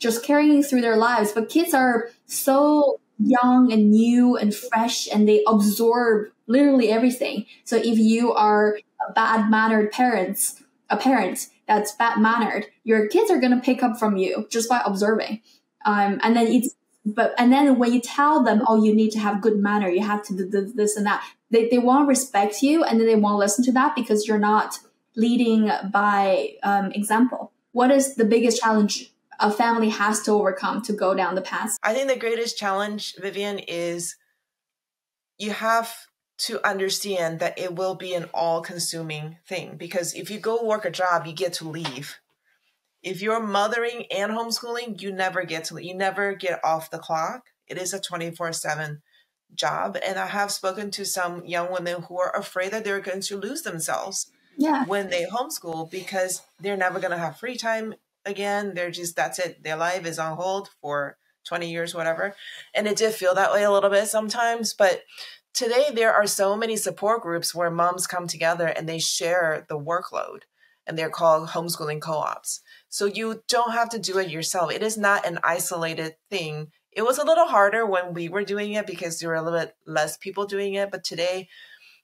just carrying through their lives. But kids are so young and new and fresh, and they absorb literally everything. So if you are a bad-mannered a parent that's bad-mannered, your kids are going to pick up from you just by observing. And then when you tell them, oh, you need to have good manner, you have to do this and that, they won't respect you, and then they won't listen to that because you're not leading by example. What is the biggest challenge a family has to overcome to go down the path? I think the greatest challenge, Vivian, is you have to understand that it will be an all-consuming thing. Because if you go work a job, you get to leave. If you're mothering and homeschooling, you never get off the clock. It is a 24/7 job. And I have spoken to some young women who are afraid that they're going to lose themselves when they homeschool, because they're never going to have free time again. That's it. Their life is on hold for 20 years, whatever. And it did feel that way a little bit sometimes. But today there are so many support groups where moms come together and they share the workload, and they're called homeschooling co-ops. So you don't have to do it yourself. It is not an isolated thing. It was a little harder when we were doing it because there were a little bit less people doing it. But today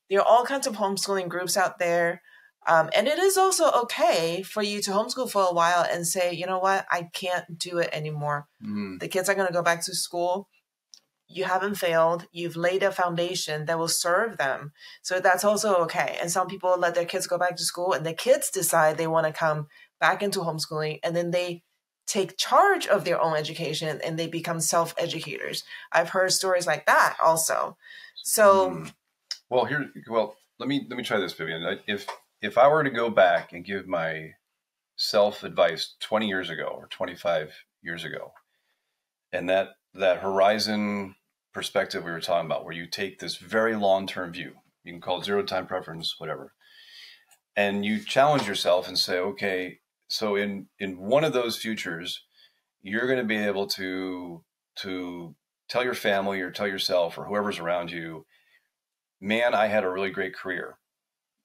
there are all kinds of homeschooling groups out there. And it is also okay for you to homeschool for a while and say, you know what, I can't do it anymore. The kids are going to go back to school. You haven't failed. You've laid a foundation that will serve them. So that's also okay. And some people let their kids go back to school, and the kids decide they want to come back into homeschooling, and then they take charge of their own education and they become self-educators. I've heard stories like that also. So, let me try this, Vivian. If I were to go back and give myself advice 20 years ago or 25 years ago, and that horizon perspective we were talking about, where you take this very long-term view, you can call it zero time preference, whatever, and you challenge yourself and say, okay, so in one of those futures, you're going to be able to tell your family or tell yourself or whoever's around you, man, I had a really great career.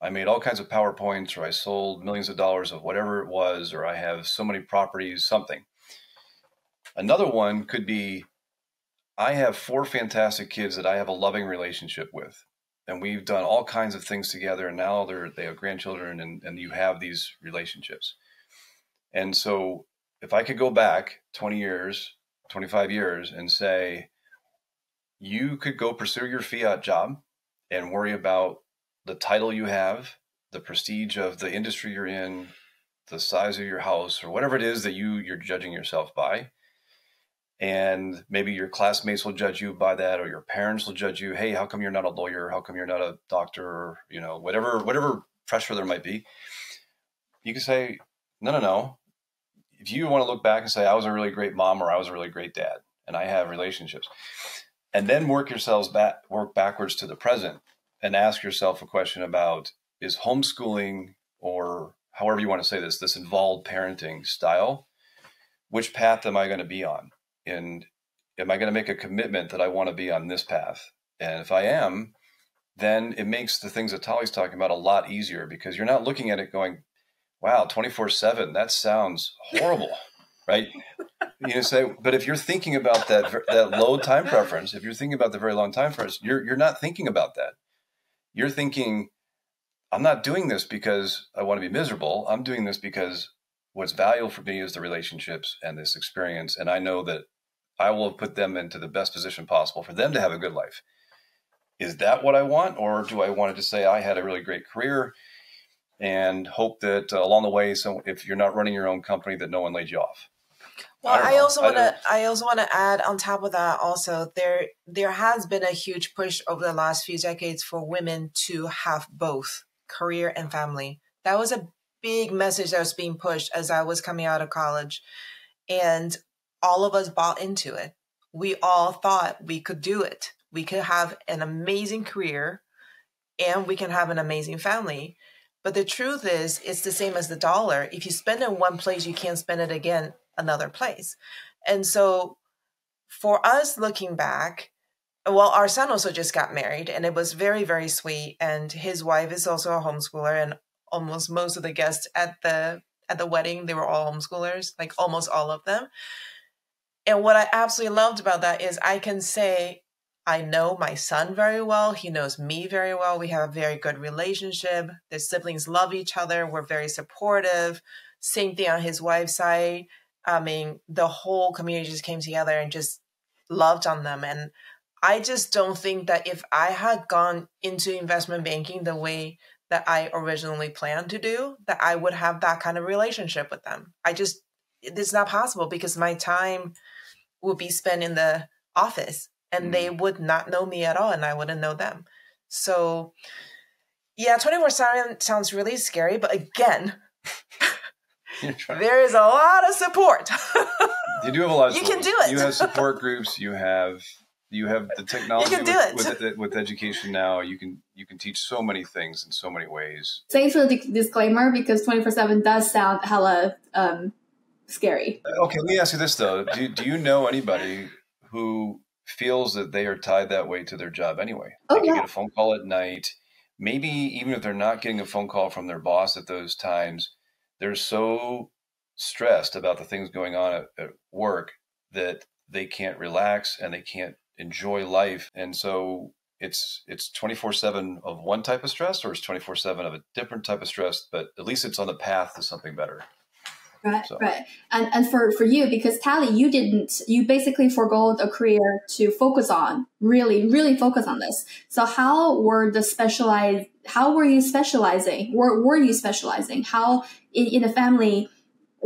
I made all kinds of PowerPoints, or I sold millions of dollars of whatever it was, or I have so many properties, something. Another one could be, I have 4 fantastic kids that I have a loving relationship with. And we've done all kinds of things together. And now they have grandchildren, and you have these relationships. And so if I could go back 20 years, 25 years and say, you could go pursue your fiat job and worry about the title you have, the prestige of the industry you're in, the size of your house, or whatever it is that you're judging yourself by. And maybe your classmates will judge you by that, or your parents will judge you. Hey, how come you're not a lawyer? How come you're not a doctor? Or, whatever pressure there might be. You can say, no. If you want to look back and say, I was a really great mom, or I was a really great dad, and I have relationships, and then work backwards to the present and ask yourself a question about, is homeschooling, or however you want to say this involved parenting style, which path am I going to be on? And am I going to make a commitment that I want to be on this path? And if I am, then it makes the things that Tali's talking about a lot easier, because you're not looking at it going, wow, 24/7, that sounds horrible, right? But if you're thinking about that low time preference, if you're thinking about the very long time preference, you're not thinking about that. You're thinking, I'm not doing this because I want to be miserable. I'm doing this because what's valuable for me is the relationships and this experience. And I know that I will put them into the best position possible for them to have a good life. Is that what I want? Or do I want to just say I had a really great career and hope that along the way, so if you're not running your own company, that no one laid you off? Well, I also want to add on top of that also, there has been a huge push over the last few decades for women to have both career and family. That was a big message that was being pushed as I was coming out of college, and all of us bought into it. We all thought we could do it. We could have an amazing career and we can have an amazing family. But the truth is, it's the same as the dollar. If you spend it in one place, you can't spend it again another place. And so for us looking back, well, our son also just got married, and it was very, very sweet. And his wife is also a homeschooler, and almost most of the guests at the wedding, they were all homeschoolers, like almost all of them. And what I absolutely loved about that is I can say, I know my son very well. He knows me very well. We have a very good relationship. The siblings love each other. We're very supportive. Same thing on his wife's side. I mean, the whole community just came together and just loved on them. And I just don't think that if I had gone into investment banking the way that I originally planned to do, that I would have that kind of relationship with them. It's not possible, because my time would be spent in the office and they would not know me at all, and I wouldn't know them. So yeah, 24/7 sounds really scary, but again, there is a lot of support. You do have a lot of support. You can do it. You have support groups. You have the technology. You can do it. With education now. You can teach so many things in so many ways. Thanks for the disclaimer, because 24/7 does sound hella scary. Okay, let me ask you this though: Do you know anybody who feels that they are tied that way to their job anyway? They can get a phone call at night. Maybe even if they're not getting a phone call from their boss at those times, they're so stressed about the things going on at work that they can't relax and they can't enjoy life. And so it's 24/7 of one type of stress, or it's 24/7 of a different type of stress, but at least it's on the path to something better. Right, so. Right. And for you, because Tali, you basically forgoed a career to focus on, really focus on this. So how were you specializing? Were you specializing? How in the family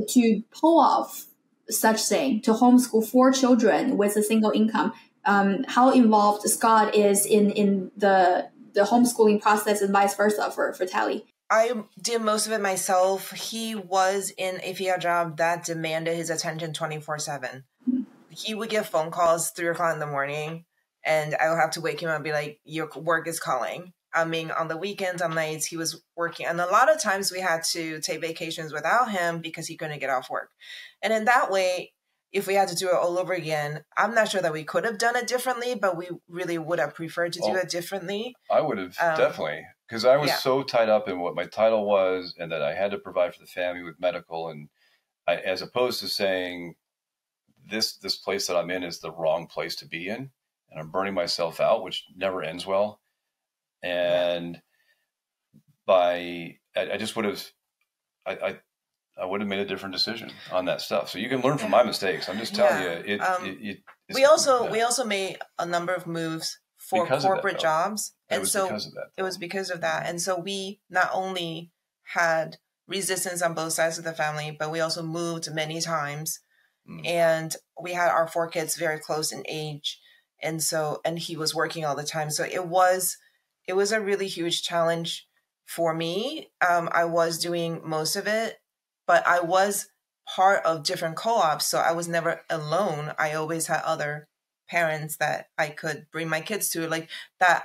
to pull off such thing, to homeschool 4 children with a single income? How involved Scott is in the homeschooling process, and vice versa for Tali? I did most of it myself. He was in a fiat job that demanded his attention 24/7. He would get phone calls 3:00 in the morning, and I would have to wake him up and be like, your work is calling. I mean, on the weekends, on nights, he was working. And a lot of times we had to take vacations without him because he couldn't get off work. And in that way, if we had to do it all over again, I'm not sure that we could have done it differently, but we really would have preferred to do it differently. I would have definitely, because I was so tied up in what my title was and that I had to provide for the family with medical, and as opposed to saying this place that I'm in is the wrong place to be in, and I'm burning myself out, which never ends well. And I just would have, I would have made a different decision on that stuff. So you can learn from my mistakes. I'm just telling you. We also made a number of moves for corporate jobs. And so it was because of that. And so we not only had resistance on both sides of the family, but we also moved many times. And we had our 4 kids very close in age. And he was working all the time. So it was a really huge challenge for me. I was doing most of it, but I was part of different co-ops. So I was never alone. I always had other parents that I could bring my kids to, like that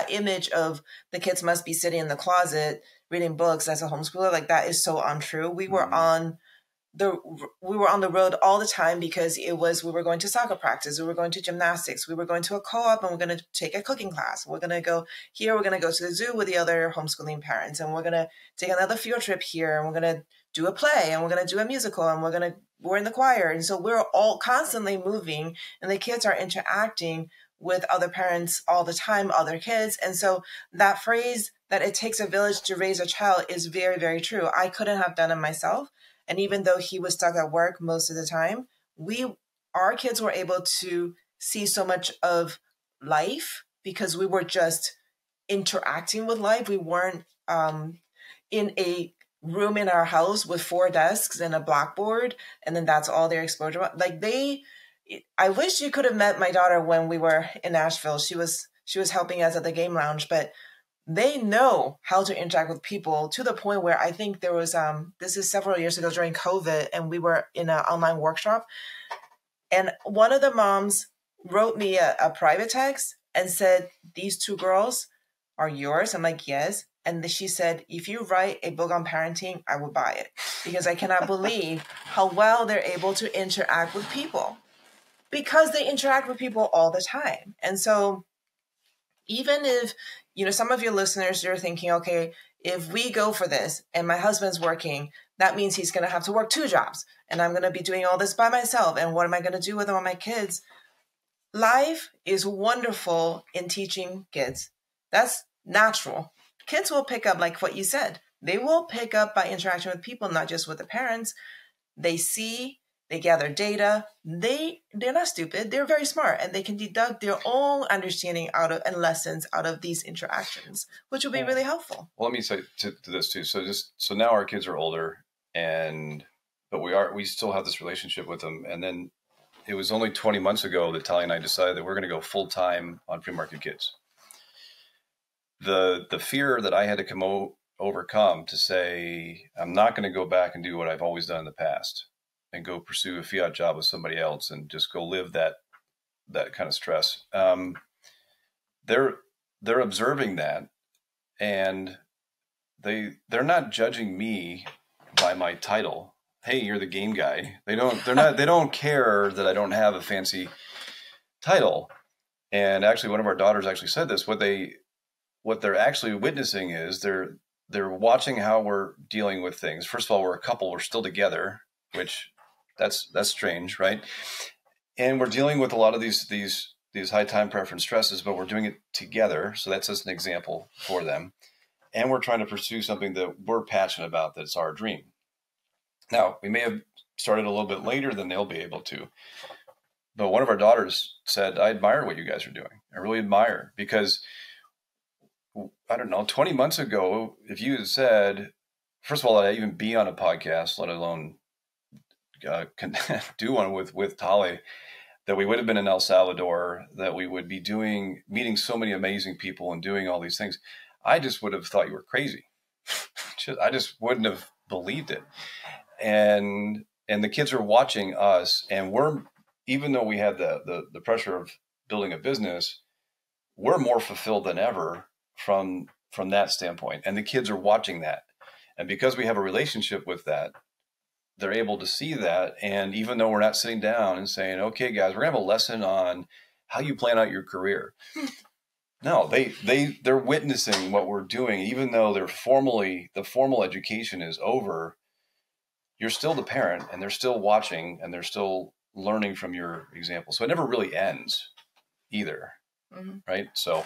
image of the kids must be sitting in the closet reading books as a homeschooler. Like that is so untrue. We were on the road all the time because we were going to soccer practice, we were going to gymnastics, we were going to a co-op, and we're going to take a cooking class. We're going to go here. We're going to go to the zoo with the other homeschooling parents, and we're going to take another field trip here, and we're going to do a play, and we're going to do a musical, and we're in the choir. And so we're all constantly moving, and the kids are interacting with other parents all the time, other kids. And so that phrase that it takes a village to raise a child is very, very true. I couldn't have done it myself. And even though he was stuck at work most of the time, our kids were able to see so much of life because we were just interacting with life. We weren't in a room in our house with 4 desks and a blackboard, and then that's all their exposure was. Like I wish you could have met my daughter when we were in Nashville. She was helping us at the game lounge, but they know how to interact with people to the point where I think there was, this is several years ago during COVID, and we were in an online workshop, and one of the moms wrote me a private text and said, "These 2 girls are yours?" I'm like, "Yes." And she said, "If you write a book on parenting, I will buy it, because I cannot believe how well they're able to interact with people, because they interact with people all the time." And so even if, some of your listeners, you're thinking, okay, if we go for this and my husband's working, that means he's going to have to work 2 jobs, and I'm going to be doing all this by myself. And what am I going to do with all my kids? Life is wonderful in teaching kids. That's natural. Kids will pick up, like what you said. They will pick up by interaction with people, not just with the parents. They see, they gather data. They're not stupid. They're very smart, and they can deduct their own understanding and lessons out of these interactions, which will be really helpful. Well, let me say to this too. So now our kids are older, but we still have this relationship with them. And then it was only 20 months ago that Tali and I decided that we're going to go full time on pre-market kids. The fear that I had to overcome to say, I'm not going to go back and do what I've always done in the past and go pursue a fiat job with somebody else and just go live that kind of stress. They're observing that, and they're not judging me by my title. Hey, you're the game guy. They don't care that I don't have a fancy title. And actually, one of our daughters actually said this. What they're actually witnessing is they're watching how we're dealing with things. First of all, we're a couple. We're still together, which that's strange, right? And we're dealing with a lot of these high time preference stresses, but we're doing it together. So that's just an example for them. And we're trying to pursue something that we're passionate about. That's our dream. Now, we may have started a little bit later than they'll be able to. But one of our daughters said, I admire what you guys are doing. I really admire, because I don't know, 20 months ago, if you had said, first of all, I'd even be on a podcast, let alone do one with Tali, that we would have been in El Salvador, that we would be meeting so many amazing people and doing all these things, I just would have thought you were crazy. I just wouldn't have believed it. And the kids are watching us, and even though we have the pressure of building a business, we're more fulfilled than ever from that standpoint. And the kids are watching that. And because we have a relationship with that, they're able to see that. And even though we're not sitting down and saying, okay, guys, we're gonna have a lesson on how you plan out your career. No, they're witnessing what we're doing, even though the formal education is over. You're still the parent, and they're still watching, and they're still learning from your example. So it never really ends either, right? So,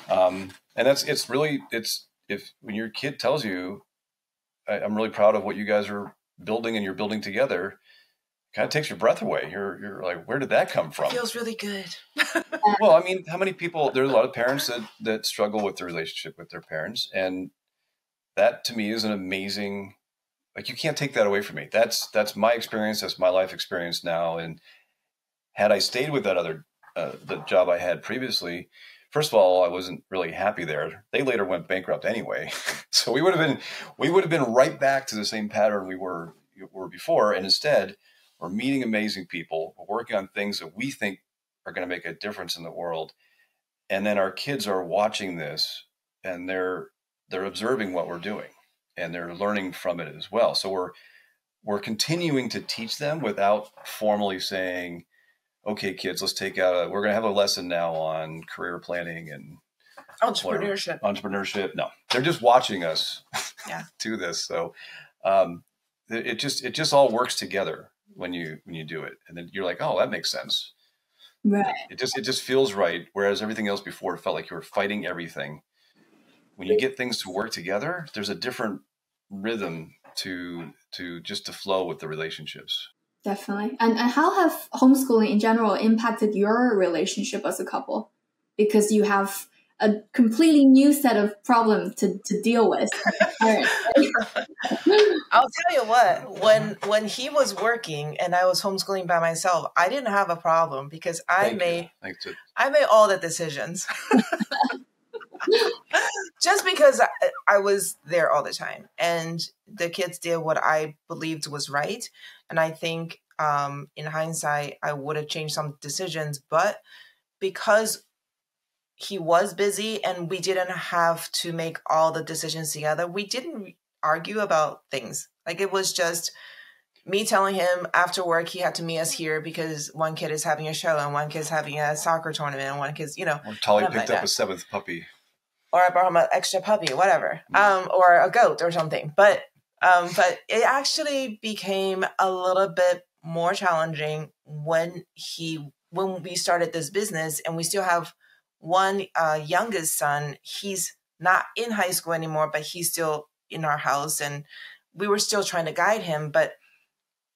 and it's if when your kid tells you, I'm really proud of what you guys are building and you're building together, kind of takes your breath away. You're like, where did that come from? It feels really good. Well, I mean, how many people, there's a lot of parents that struggle with the relationship with their parents. And that to me is an amazing, like, you can't take that away from me. That's my experience. That's my life experience now. And had I stayed with that other, the job I had previously, first of all, I wasn't really happy there. They later went bankrupt anyway. So we would have been right back to the same pattern we were before. And instead, we're meeting amazing people. We're working on things that we think are going to make a difference in the world. And then our kids are watching this, and they're observing what we're doing, and they're learning from it as well. So we're continuing to teach them without formally saying, okay, kids, let's we're going to have a lesson now on career planning and entrepreneurship. No, they're just watching us do this. So it just all works together when you do it. And then you're like, oh, that makes sense. Right. It just feels right. Whereas everything else before, it felt like you were fighting everything. When you get things to work together, there's a different rhythm to flow with the relationships. Definitely. And how have homeschooling in general impacted your relationship as a couple? Because you have a completely new set of problems to deal with. I'll tell you what, when he was working and I was homeschooling by myself, I didn't have a problem because I made all the decisions. Just because I was there all the time, and the kids did what I believed was right. And I think in hindsight, I would have changed some decisions, but because he was busy and we didn't have to make all the decisions together, we didn't argue about things. Like, it was just me telling him after work he had to meet us here because one kid is having a show and one kid's having a soccer tournament and one kid's, Or Tali picked up a seventh puppy. Or I brought him an extra puppy, whatever, or a goat or something. But it actually became a little bit more challenging when we started this business, and we still have one youngest son. He's not in high school anymore, but he's still in our house, and we were still trying to guide him. But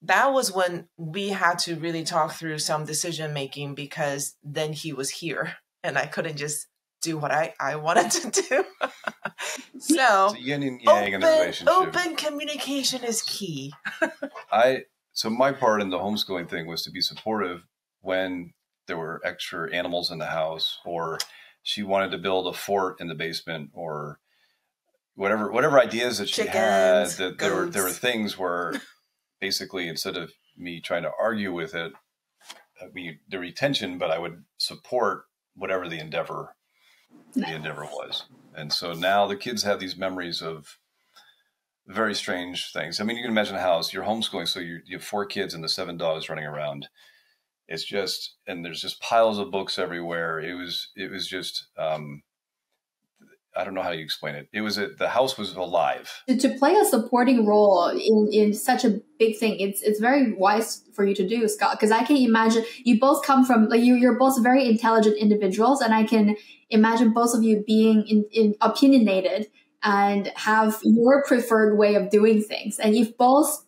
that was when we had to really talk through some decision making, because then he was here and I couldn't just do what I wanted to do. So yin and yang in the relationship. Open communication is key. So my part in the homeschooling thing was to be supportive when there were extra animals in the house, or she wanted to build a fort in the basement, or whatever ideas that she had. That there were things where basically, instead of me trying to argue with it, the retention, but I would support whatever the endeavor was. And so now the kids have these memories of very strange things. I mean, you can imagine a house, you're homeschooling, so you have 4 kids and the 7 dogs running around. It's just, and there's just piles of books everywhere. It was just, I don't know how you explain it. The house was alive. To play a supporting role in such a big thing, it's very wise for you to do, Scott, because I can imagine you both come from, like, you're both very intelligent individuals, and I can imagine both of you being in opinionated and have your preferred way of doing things. And if both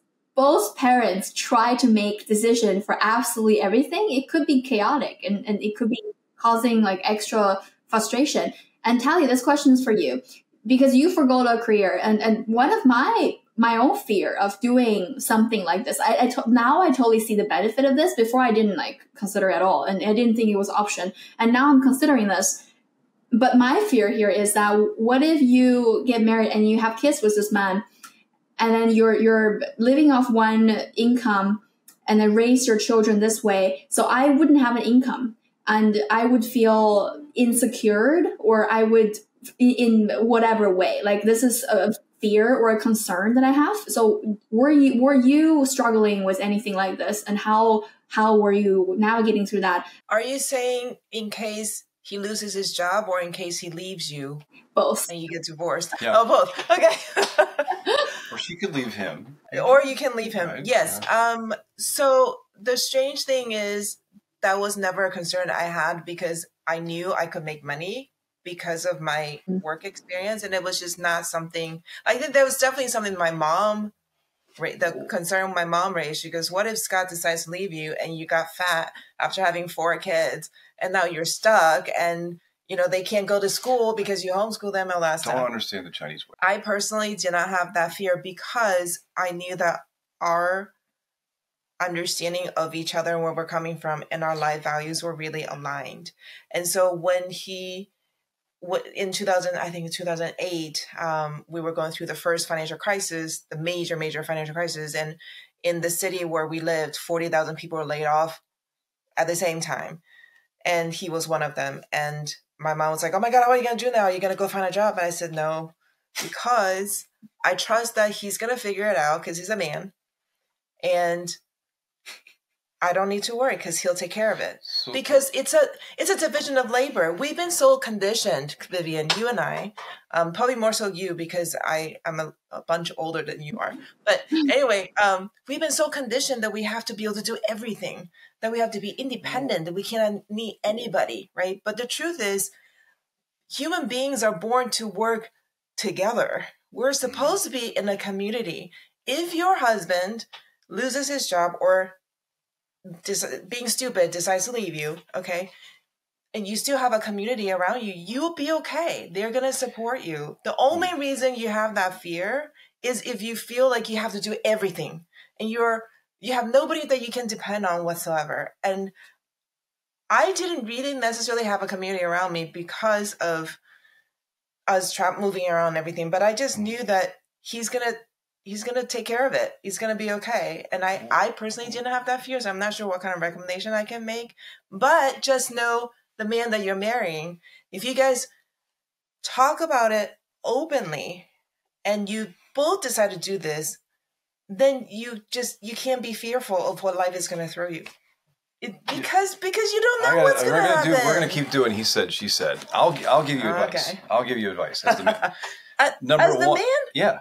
parents try to make decision for absolutely everything, it could be chaotic and it could be causing like extra frustration. And Tali, this question is for you, because you forgo a career, and one of my own fear of doing something like this, now I totally see the benefit of this. Before I didn't consider it at all, and I didn't think it was an option, and now I'm considering this. But my fear here is that what if you get married and you have kids with this man, and then you're living off one income, and then raise your children this way? So I wouldn't have an income, and I would feel insecure, or I would, in whatever way, like this is fear or a concern that I have. So were you struggling with anything like this, and how were you navigating through that? Are you saying in case he loses his job or in case he leaves you? Both. And you get divorced? Yeah. Oh, both. Okay. Or she could leave him. Or you can leave him. Right. Yes. Yeah. So the strange thing is that was never a concern I had because I knew I could make money because of my work experience. And it was just not something, I think there was definitely something my mom, the concern my mom raised. She goes, what if Scott decides to leave you and you got fat after having 4 kids and now you're stuck and, you know, they can't go to school because you homeschool them and last time. Don't understand the Chinese way. I personally did not have that fear because I knew that our understanding of each other and where we're coming from and our life values were really aligned. And so when he, in 2008, we were going through the first financial crisis, the major financial crisis. And in the city where we lived, 40,000 people were laid off at the same time. And he was one of them. And my mom was like, oh my God, what are you going to do now? Are you going to go find a job? And I said, no, because I trust that he's going to figure it out because he's a man. And I don't need to worry because he'll take care of it. Because it's a division of labor. We've been so conditioned, Vivian, you and I, probably more so you because I am a bunch older than you are. But anyway, we've been so conditioned that we have to be able to do everything, that we have to be independent, that we cannot need anybody, right? But the truth is, human beings are born to work together. We're supposed to be in a community. If your husband loses his job or being stupid decides to leave you, okay, and you still have a community around you, you'll be okay. They're going to support you. The only reason you have that fear is if you feel like you have to do everything and you have nobody that you can depend on whatsoever. And I didn't really necessarily have a community around me because of us moving around and everything, but I just knew that he's going to take care of it. He's going to be okay. And I personally didn't have that fear, so I'm not sure what kind of recommendation I can make. But just know the man that you're marrying, if you guys talk about it openly and you both decide to do this, then you can't be fearful of what life is going to throw you. Because you don't know what's going to happen. We're going to keep doing he said, she said. I'll give you advice. Okay. I'll give you advice. As the man. As the man? Yeah.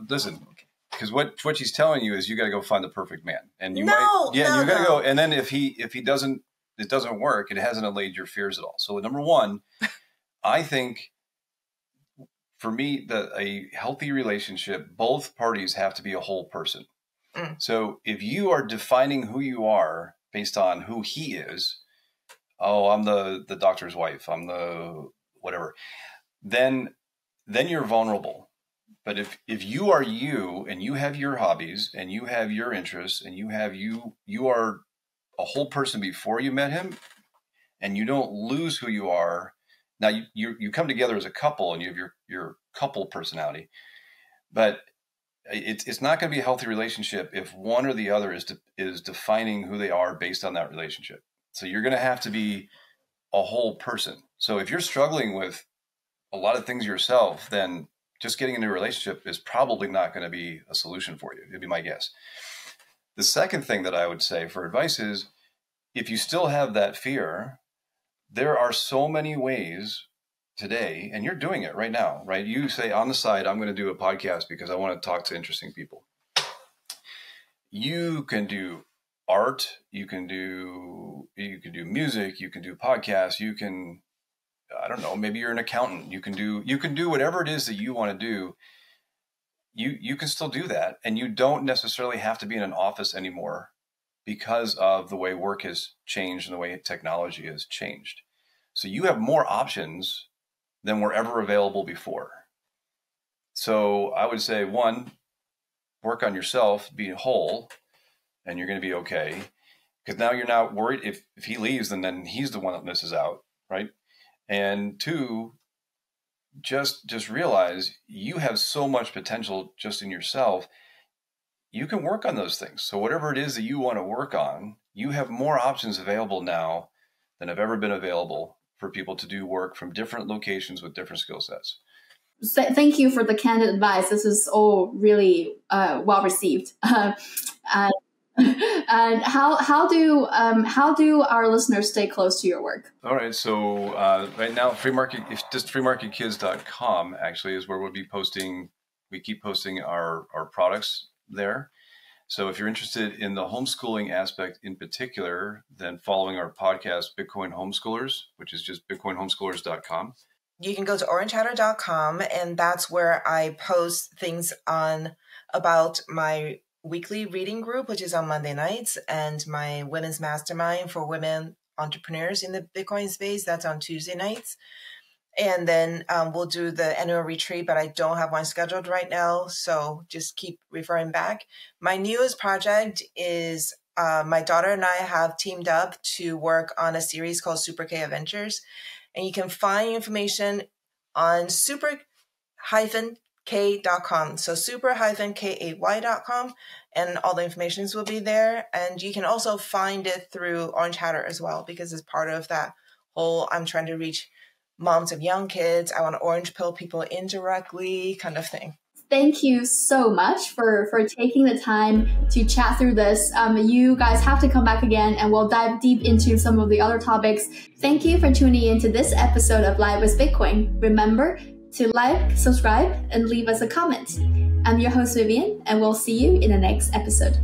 Listen, because what she's telling you is you got to go find the perfect man, and you you got to go. And then if it doesn't work, it hasn't allayed your fears at all. So number one, I think for me that a healthy relationship, both parties have to be a whole person. So if you are defining who you are based on who he is, I'm the doctor's wife, I'm the whatever, then you're vulnerable. But if you are you and you have your hobbies and you have your interests and you are a whole person before you met him, and you don't lose who you are. Now you come together as a couple and you have your couple personality, but it's not going to be a healthy relationship if one or the other is defining who they are based on that relationship. So you're going to have to be a whole person. So if you're struggling with a lot of things yourself, then just getting into a relationship is probably not going to be a solution for you. It'd be my guess. The second thing that I would say for advice is, if you still have that fear, there are so many ways today, and you're doing it right now, right? You say on the side, I'm going to do a podcast because I want to talk to interesting people. You can do art, you can do music, you can do podcasts, you can, I don't know, maybe you're an accountant. You can do whatever it is that you want to do. You can still do that. And you don't necessarily have to be in an office anymore because of the way work has changed and the way technology has changed. So you have more options than were ever available before. So I would say, one, work on yourself, be whole, and you're going to be okay. Because now you're not worried if he leaves, then he's the one that misses out, right? And two, just realize you have so much potential just in yourself. You can work on those things. So whatever it is that you want to work on, you have more options available now than have ever been available for people to do work from different locations with different skill sets. thank you for the candid advice. This is all really well received. And how do our listeners stay close to your work? All right, so right now, freemarketkids.com actually is where we'll be posting. We keep posting our products there. So if you're interested in the homeschooling aspect in particular, then following our podcast, Bitcoin Homeschoolers, which is just bitcoinhomeschoolers.com. You can go to orangehatter.com, and that's where I post things about my weekly reading group, which is on Monday nights, and my women's mastermind for women entrepreneurs in the Bitcoin space. That's on Tuesday nights. And then we'll do the annual retreat, but I don't have one scheduled right now. So just keep referring back. My newest project is my daughter and I have teamed up to work on a series called Super K Adventures. And you can find information on super-k.com. So super-kay.com, and all the information will be there. And you can also find it through Orange Hatter as well, because it's part of that whole I'm trying to reach moms of young kids, I want to orange pill people indirectly kind of thing. Thank you so much for taking the time to chat through this. You guys have to come back again and we'll dive deep into some of the other topics. Thank you for tuning in to this episode of Live with Bitcoin. Remember to like, subscribe, and leave us a comment. I'm your host, Vivian, and we'll see you in the next episode.